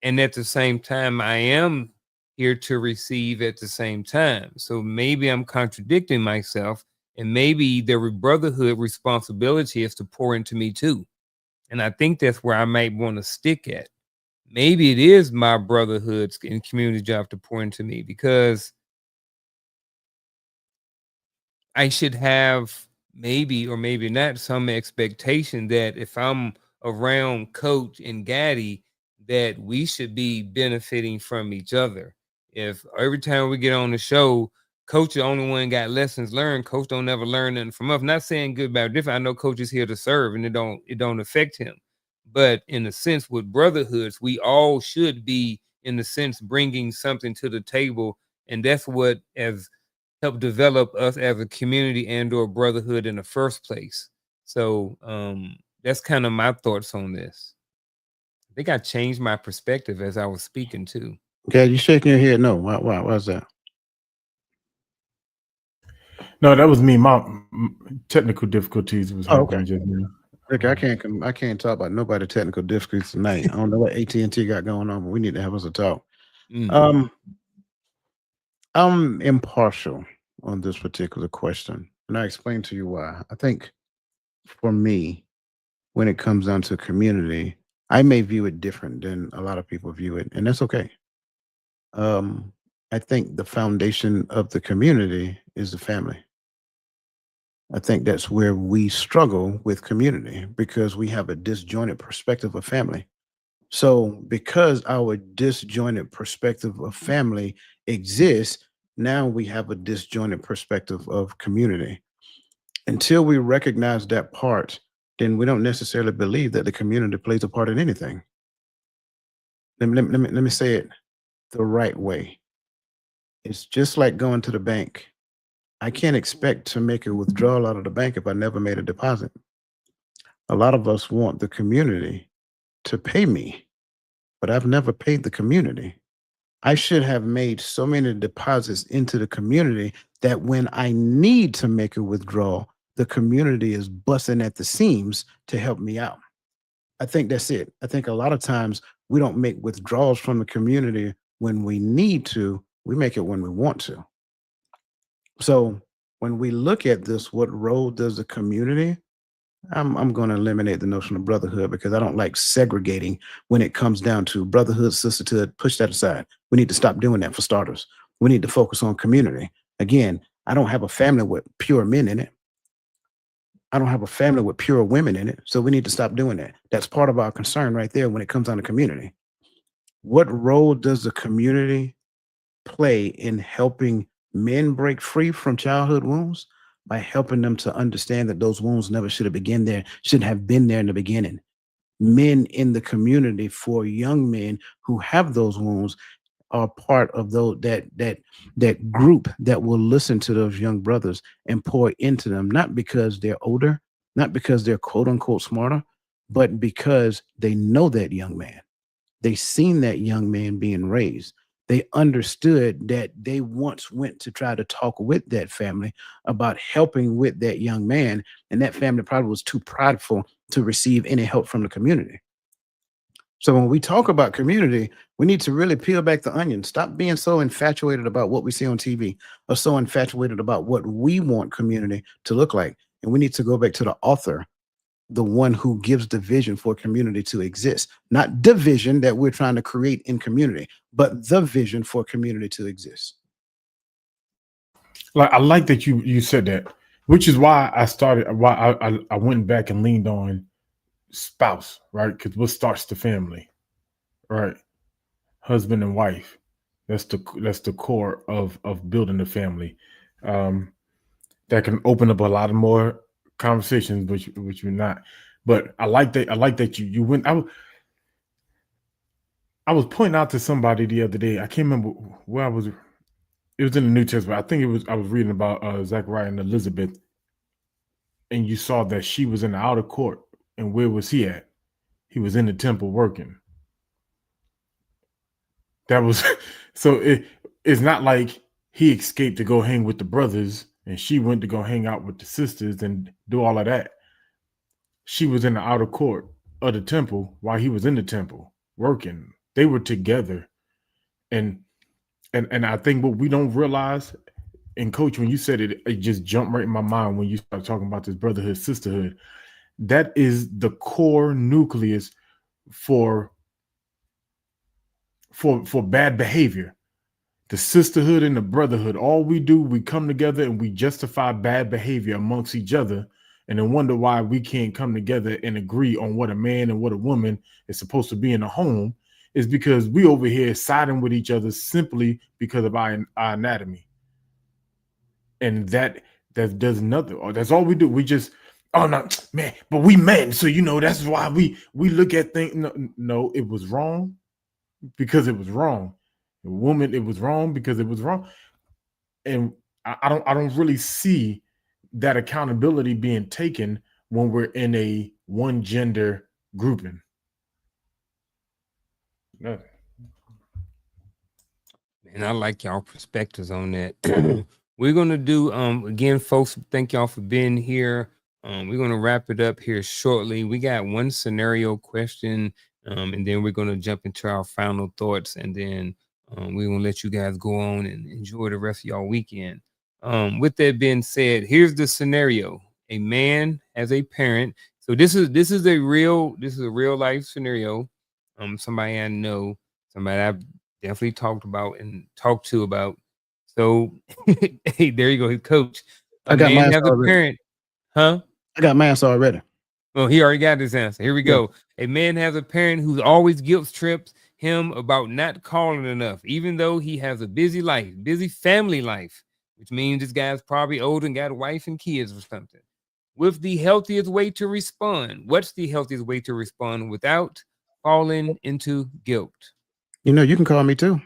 And at the same time, I am here to receive at the same time. So maybe I'm contradicting myself, and maybe the brotherhood responsibility is to pour into me too. And I think that's where I might want to stick at. Maybe it is my brotherhood's and community job to pour into me, because I should have maybe or maybe not some expectation that if I'm around Coach and Gaddy, that we should be benefiting from each other. If every time we get on the show, Coach the only one got lessons learned, Coach don't ever learn nothing from us. I'm not saying good, bad, or different. I know Coach is here to serve, and it don't affect him. But in a sense, with brotherhoods, we all should be, in a sense, bringing something to the table, and that's what has helped develop us as a community and or brotherhood in the first place. So that's kind of my thoughts on this. I think I changed my perspective as I was speaking too. Okay, you shaking your head? No. Why's that? No, that was me. My technical difficulties was happening just now. Look, I can't talk about nobody technical difficulties tonight. I don't know what AT&T got going on, but we need to have us a talk. I'm impartial on this particular question, and I explain to you why. I think for me, when it comes down to community, I may view it different than a lot of people view it, and that's okay. I think the foundation of the community is the family. I think that's where we struggle with community because we have a disjointed perspective of family. So, because our disjointed perspective of family exists, now we have a disjointed perspective of community. Until we recognize that part, then we don't necessarily believe that the community plays a part in anything. Let me say it the right way. It's just like going to the bank. I can't expect to make a withdrawal out of the bank if I never made a deposit. A lot of us want the community to pay me, but I've never paid the community. I should have made so many deposits into the community that when I need to make a withdrawal, the community is busting at the seams to help me out. I think that's it. I think a lot of times we don't make withdrawals from the community when we need to, we make it when we want to. So when we look at this, what role does the community? I'm going to eliminate the notion of brotherhood because I don't like segregating when it comes down to brotherhood, sisterhood. Push that aside. We need to stop doing that for starters. We need to focus on community. Again, I don't have a family with pure men in it. I don't have a family with pure women in it. So we need to stop doing that. That's part of our concern right there when it comes down to community. What role does the community play in helping men break free from childhood wounds? By helping them to understand that those wounds never should have been there in the beginning. Men in the community, for young men who have those wounds, are part of that group that will listen to those young brothers and pour into them, not because they're older, not because they're quote unquote smarter, but because they know that young man. They seen that young man being raised. They understood that they once went to try to talk with that family about helping with that young man, and that family probably was too prideful to receive any help from the community. So when we talk about community, we need to really peel back the onion. Stop being so infatuated about what we see on TV or so infatuated about what we want community to look like. And we need to go back to the author, the one who gives the vision for community to exist, not the vision that we're trying to create in community, but the vision for community to exist. Like I like that you said that, which is why I went back and leaned on spouse, right? Because what starts the family, right? Husband and wife. That's the core of building the family. That can open up a lot of more conversations, which you're not. But I like that you went. I was pointing out to somebody the other day. I can't remember where I was. It was in the New Testament. I think I was reading about Zechariah and Elizabeth, and you saw that she was in the outer court. And where was he at? He was in the temple working. That was so. It's not like he escaped to go hang with the brothers, and she went to go hang out with the sisters and do all of that. She was in the outer court of the temple while he was in the temple working. They were together, and I think what we don't realize, and Coach, when you said it, it just jumped right in my mind when you started talking about this brotherhood, sisterhood. That is the core nucleus for bad behavior. The sisterhood and the brotherhood. All we do, we come together and we justify bad behavior amongst each other, and then wonder why we can't come together and agree on what a man and what a woman is supposed to be in a home. Is because we over here siding with each other simply because of our anatomy. And that does nothing. Or that's all we do. We just, oh no, man, but we men. So that's why we look at things. No, it was wrong because it was wrong. The woman, it was wrong because it was wrong. And I don't really see that accountability being taken when we're in a one gender grouping. No. And I like y'all perspectives on that. We're gonna do again, folks. Thank y'all for being here. We're gonna wrap it up here shortly. We got one scenario question, and then we're gonna jump into our final thoughts, and then we're gonna let you guys go on and enjoy the rest of y'all weekend. With that being said, here's the scenario: a man has a parent. So this is a real life scenario. Somebody I know, somebody I've definitely talked about and talked to about. So, hey, there you go, coach. A I got man mine has a already. parent, huh? I got mine already. Well, he already got his answer. Here we Yeah. go. A man has a parent who's always guilt trips him about not calling enough, even though he has a busy life, busy family life, which means this guy's probably old and got a wife and kids or something. With the healthiest way to respond? What's the healthiest way to respond without falling into guilt? You know, you can call me too.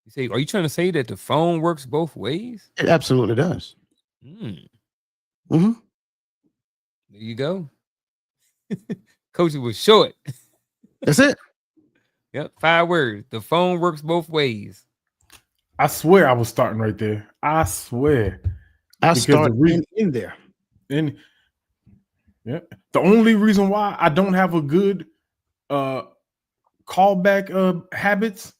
You say, are you trying to say that the phone works both ways? It absolutely does. Mm, Hmm. there you go. Coach, it was short. That's it. Yep, 5 words. The phone works both ways. I swear I was starting right there. I swear. I Because start the reason, in there. and yeah, the only reason why I don't have a good callback habits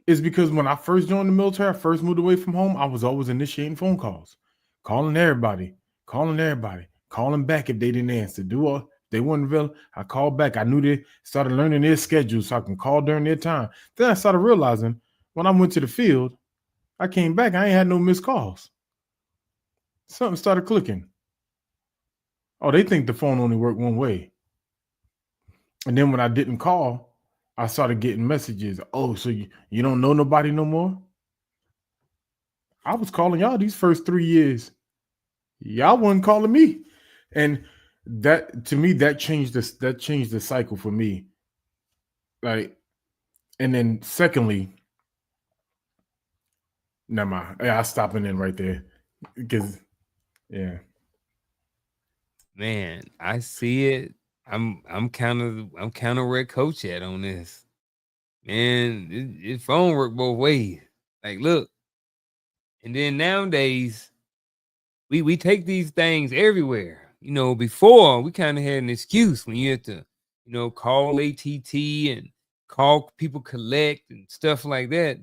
is because when I first joined the military, I first moved away from home, I was always initiating phone calls, calling everybody, calling back if they didn't answer. They weren't available, I called back. I knew they started learning their schedule so I can call during their time. Then I started realizing when I went to the field, I came back, I ain't had no missed calls. Something started clicking. Oh, they think the phone only worked one way. And then when I didn't call, I started getting messages. Oh, so you don't know nobody no more? I was calling y'all these first 3 years. Y'all wasn't calling me. And that, to me, that changed the cycle for me. Like, and then secondly, never mind. Yeah, I'll stop it in right there. Because yeah. Man, I see it. I'm kind of where coach at on this. Man, it phone work both ways. Like, look, and then nowadays we take these things everywhere. You know, before we kind of had an excuse when you had to, call ATT and call people collect and stuff like that.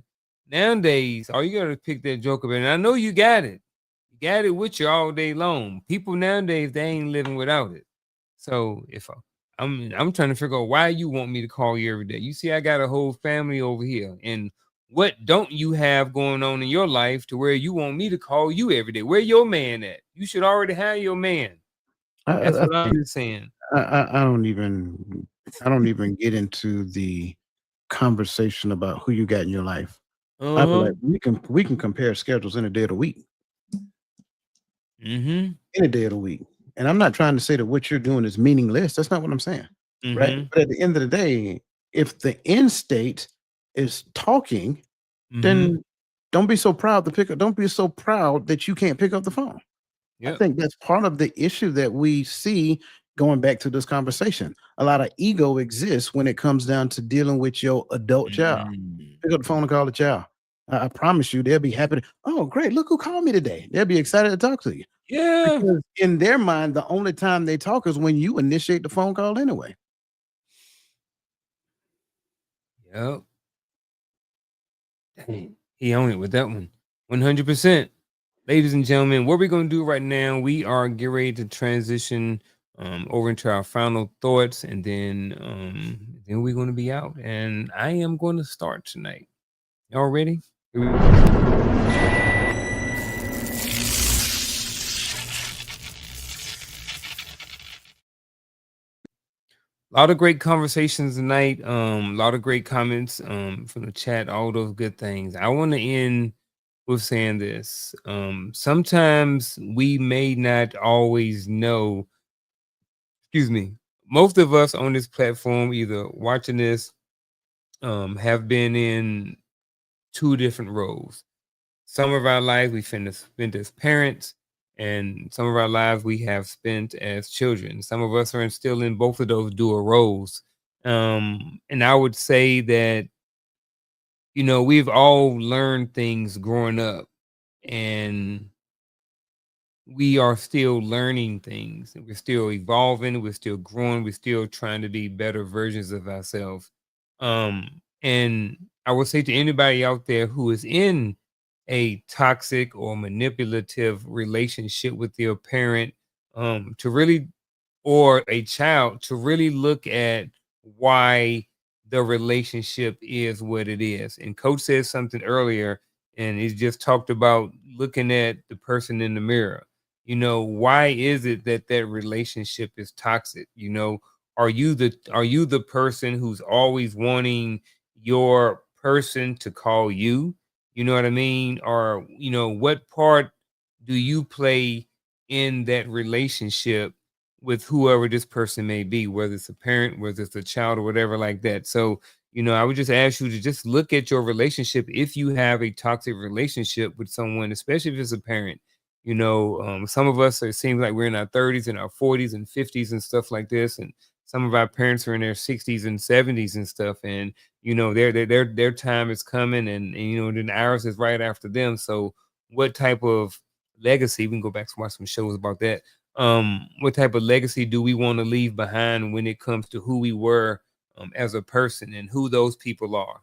Nowadays, all you gotta pick that joke up, and I know you got it. You got it with you all day long. People nowadays, they ain't living without it. So if I'm trying to figure out why you want me to call you every day. You see, I got a whole family over here, and what don't you have going on in your life to where you want me to call you every day? Where your man at? You should already have your man. That's what I'm just saying. I don't even get into the conversation about who you got in your life. I feel like we can compare schedules any day of the week. Mm-hmm. Any day of the week. And I'm not trying to say that what you're doing is meaningless. That's not what I'm saying. Mm-hmm. Right. But at the end of the day, if the end state is talking, then don't be so proud to pick up. Don't be so proud that you can't pick up the phone. Yep. I think that's part of the issue that we see going back to this conversation. A lot of ego exists when it comes down to dealing with your adult child. Pick up the phone and call the child. I promise you, they'll be happy. Oh, great. Look who called me today. They'll be excited to talk to you. Yeah. Because in their mind, the only time they talk is when you initiate the phone call anyway. Yep. Dang, he owned it with that one. 100%. Ladies and gentlemen, what we're going to do right now, we are getting ready to transition over into our final thoughts, and then we're going to be out. And I am going to start tonight. Y'all ready? Here we go. A lot of great conversations tonight. A lot of great comments from the chat, all those good things. I want to end with saying this. Sometimes we may not always know, most of us on this platform, either watching this, have been in 2 different roles. Some of our lives we spent as parents, and some of our lives we have spent as children. Some of us are still in both of those dual roles. And I would say that, we've all learned things growing up, and we are still learning things, and we're still evolving, we're still growing, we're still trying to be better versions of ourselves. And I would say to anybody out there who is in a toxic or manipulative relationship with your parent, to really, or a child, to really look at why the relationship is what it is. And Coach said something earlier, and he just talked about looking at the person in the mirror. Why is it that that relationship is toxic? Are you the person who's always wanting your person to call you? You know what I mean? Or what part do you play in that relationship with whoever this person may be, whether it's a parent, whether it's a child, or whatever like that? So, I would just ask you to just look at your relationship if you have a toxic relationship with someone, especially if it's a parent. Some of us, it seems like we're in our 30s and our 40s and 50s and stuff like this, and some of our parents are in their 60s and 70s and stuff, and their time is coming, and then ours is right after them. So what type of legacy, we can go back to watch some shows about that, what type of legacy do we want to leave behind when it comes to who we were as a person and who those people are?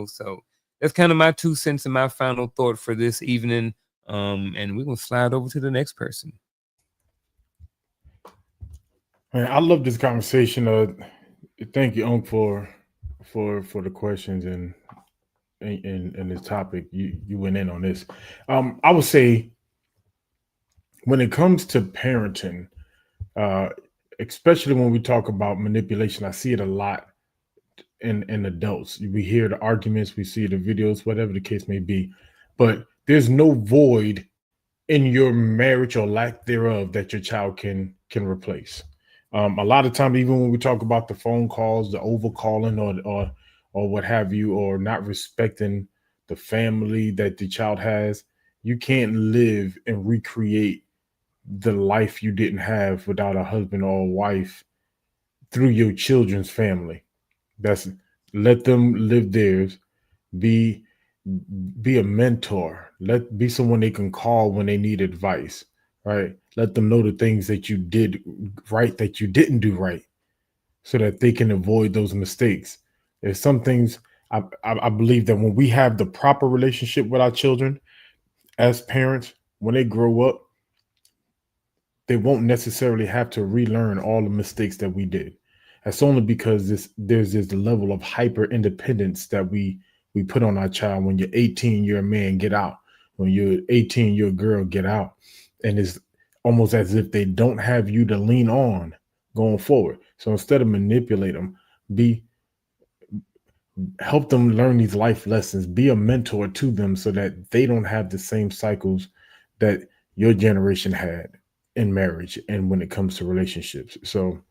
So that's kind of my 2 cents and my final thought for this evening. And we're gonna slide over to the next person. Man, I love this conversation. Thank you, Unc, for the questions and this topic. You went in on this. I would say when it comes to parenting, especially when we talk about manipulation, I see it a lot in adults. We hear the arguments, we see the videos, whatever the case may be, but there's no void in your marriage or lack thereof that your child can replace. A lot of times, even when we talk about the phone calls, the overcalling, or what have you, or not respecting the family that the child has, you can't live and recreate the life you didn't have without a husband or a wife through your children's family. Let them live theirs. Be a mentor. Be someone they can call when they need advice, right? Let them know the things that you did right that you didn't do right, so that they can avoid those mistakes. There's some things I believe that when we have the proper relationship with our children as parents, when they grow up, they won't necessarily have to relearn all the mistakes that we did. That's only because there's this level of hyper independence that we put on our child. When you're 18, you're a man, get out. When you're 18, you're a girl, get out. And it's almost as if they don't have you to lean on going forward. So instead of manipulate them, help them learn these life lessons, be a mentor to them so that they don't have the same cycles that your generation had in marriage and when it comes to relationships. So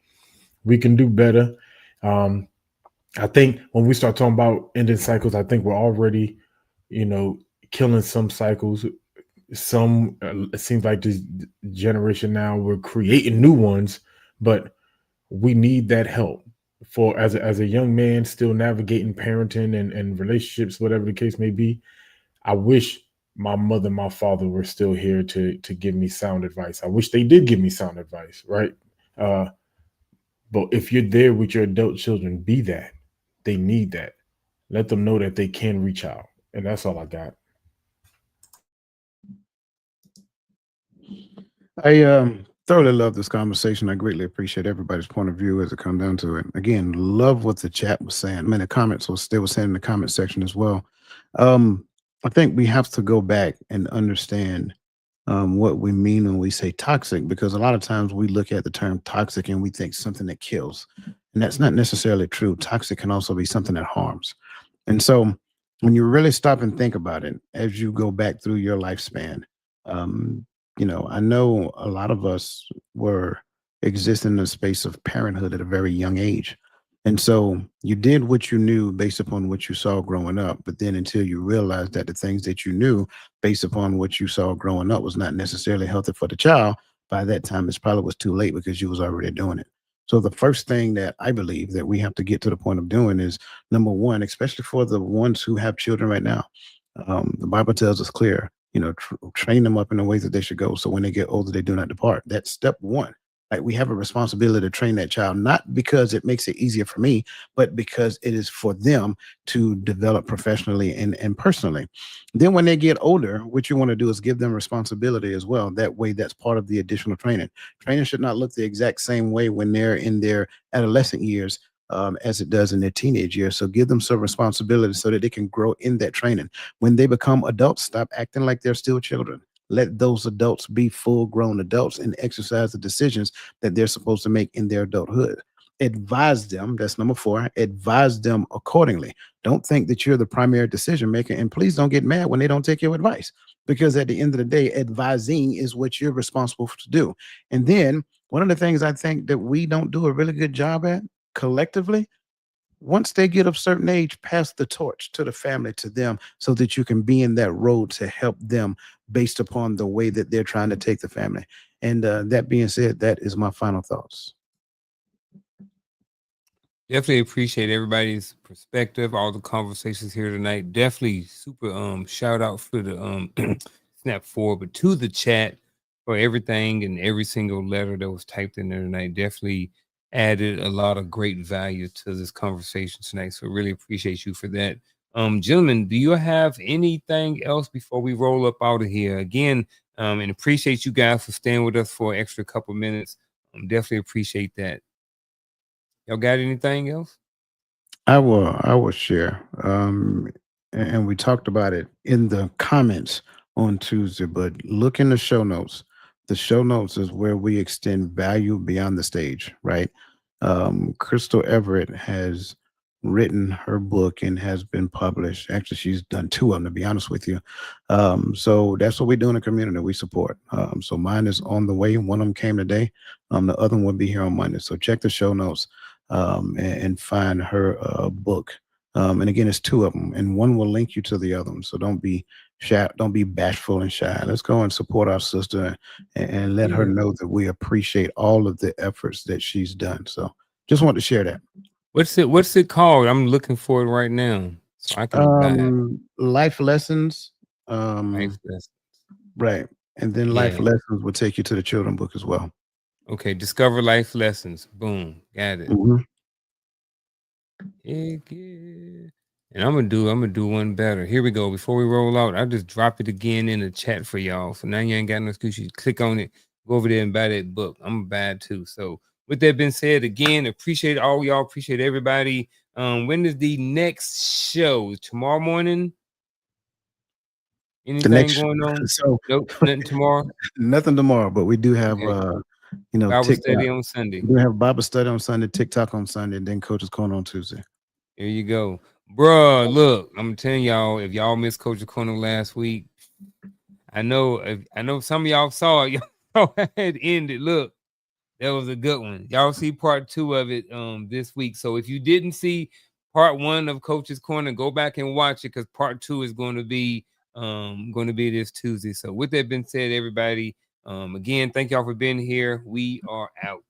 we can do better. I think when we start talking about ending cycles, I think we're already, killing some cycles. Some, it seems like this generation now, we're creating new ones, but we need that help for as a young man still navigating parenting and relationships, whatever the case may be. I wish my mother and my father were still here to give me sound advice. I wish they did give me sound advice, right? But if you're there with your adult children, be that. They need that. Let them know that they can reach out. And that's all I got. I thoroughly love this conversation. I greatly appreciate everybody's point of view as it comes down to it. Again, love what the chat was saying. I mean, the comments they were saying in the comment section as well. I think we have to go back and understand what we mean when we say toxic, because a lot of times we look at the term toxic and we think something that kills, and that's not necessarily true. Toxic can also be something that harms. And so when you really stop and think about it, as you go back through your lifespan, I know a lot of us were existing in the space of parenthood at a very young age. And so you did what you knew based upon what you saw growing up. But then until you realized that the things that you knew based upon what you saw growing up was not necessarily healthy for the child, by that time, it probably was too late because you was already doing it. So the first thing that I believe that we have to get to the point of doing is, number one, especially for the ones who have children right now, the Bible tells us clear, train them up in the ways that they should go. So when they get older, they do not depart. That's step one. Like, we have a responsibility to train that child, not because it makes it easier for me, but because it is for them to develop professionally and personally. Then when they get older, what you want to do is give them responsibility as well. That way, that's part of the additional training. Training should not look the exact same way when they're in their adolescent years as it does in their teenage years. So give them some responsibility so that they can grow in that training. When they become adults, stop acting like they're still children. Let those adults be full-grown adults and exercise the decisions that they're supposed to make in their adulthood. Advise them. That's number 4. Advise them accordingly. Don't think that you're the primary decision maker, and please don't get mad when they don't take your advice, because at the end of the day, advising is what you're responsible to do. And then one of the things I think that we don't do a really good job at collectively, once they get of a certain age, pass the torch to the family, to them, so that you can be in that road to help them based upon the way that they're trying to take the family. And that being said, that is my final thoughts. Definitely appreciate everybody's perspective, all the conversations here tonight. Definitely super shout out for the snap forward, but to the chat for everything and every single letter that was typed in there tonight. Definitely added a lot of great value to this conversation tonight. So really appreciate you for that. Gentlemen, do you have anything else before we roll up out of here? Again, and appreciate you guys for staying with us for an extra couple minutes. Definitely appreciate that. Y'all got anything else? I will share. And we talked about it in the comments on Tuesday, but look in the show notes. The show notes is where we extend value beyond the stage, right? Crystal Everett has written her book and has been published. Actually, she's done 2 of them, to be honest with you. So that's what we do in the community. We support. So mine is on the way. One of them came today. The other one will be here on Monday. So check the show notes and find her book. And again, it's 2 of them, and one will link you to the other one. So don't be shy, don't be bashful and shy. Let's go and support our sister and let her know that we appreciate all of the efforts that she's done. So just want to share that. What's it called? I'm looking for it right now, so I can buy it. Life Lessons. Life Lessons. Right. And then Life Lessons will take you to the children book as well. Okay, Discover Life Lessons. Boom, got it. Mm-hmm. Yeah. And I'm gonna do one better. Here we go. Before we roll out, I'll just drop it again in the chat for y'all. So now you ain't got no excuse. You click on it, go over there and buy that book. I'm gonna buy it too. So with that being said, again, appreciate all y'all. Appreciate everybody. When is the next show? Tomorrow morning? Anything going on? So nope, nothing tomorrow. Nothing tomorrow, but we do have Bible TikTok. study on Sunday. We have Bible study on Sunday, TikTok on Sunday, and then Coach's Corner on Tuesday. There you go. Bruh, look, I'm telling y'all, if y'all missed Coach's Corner last week, I know some of y'all saw it. Y'all had ended. Look, that was a good one. Y'all see part 2 of it this week. So if you didn't see part 1 of Coach's Corner, go back and watch it, because part 2 is going to be this Tuesday. So with that being said, everybody, again, thank y'all for being here. We are out.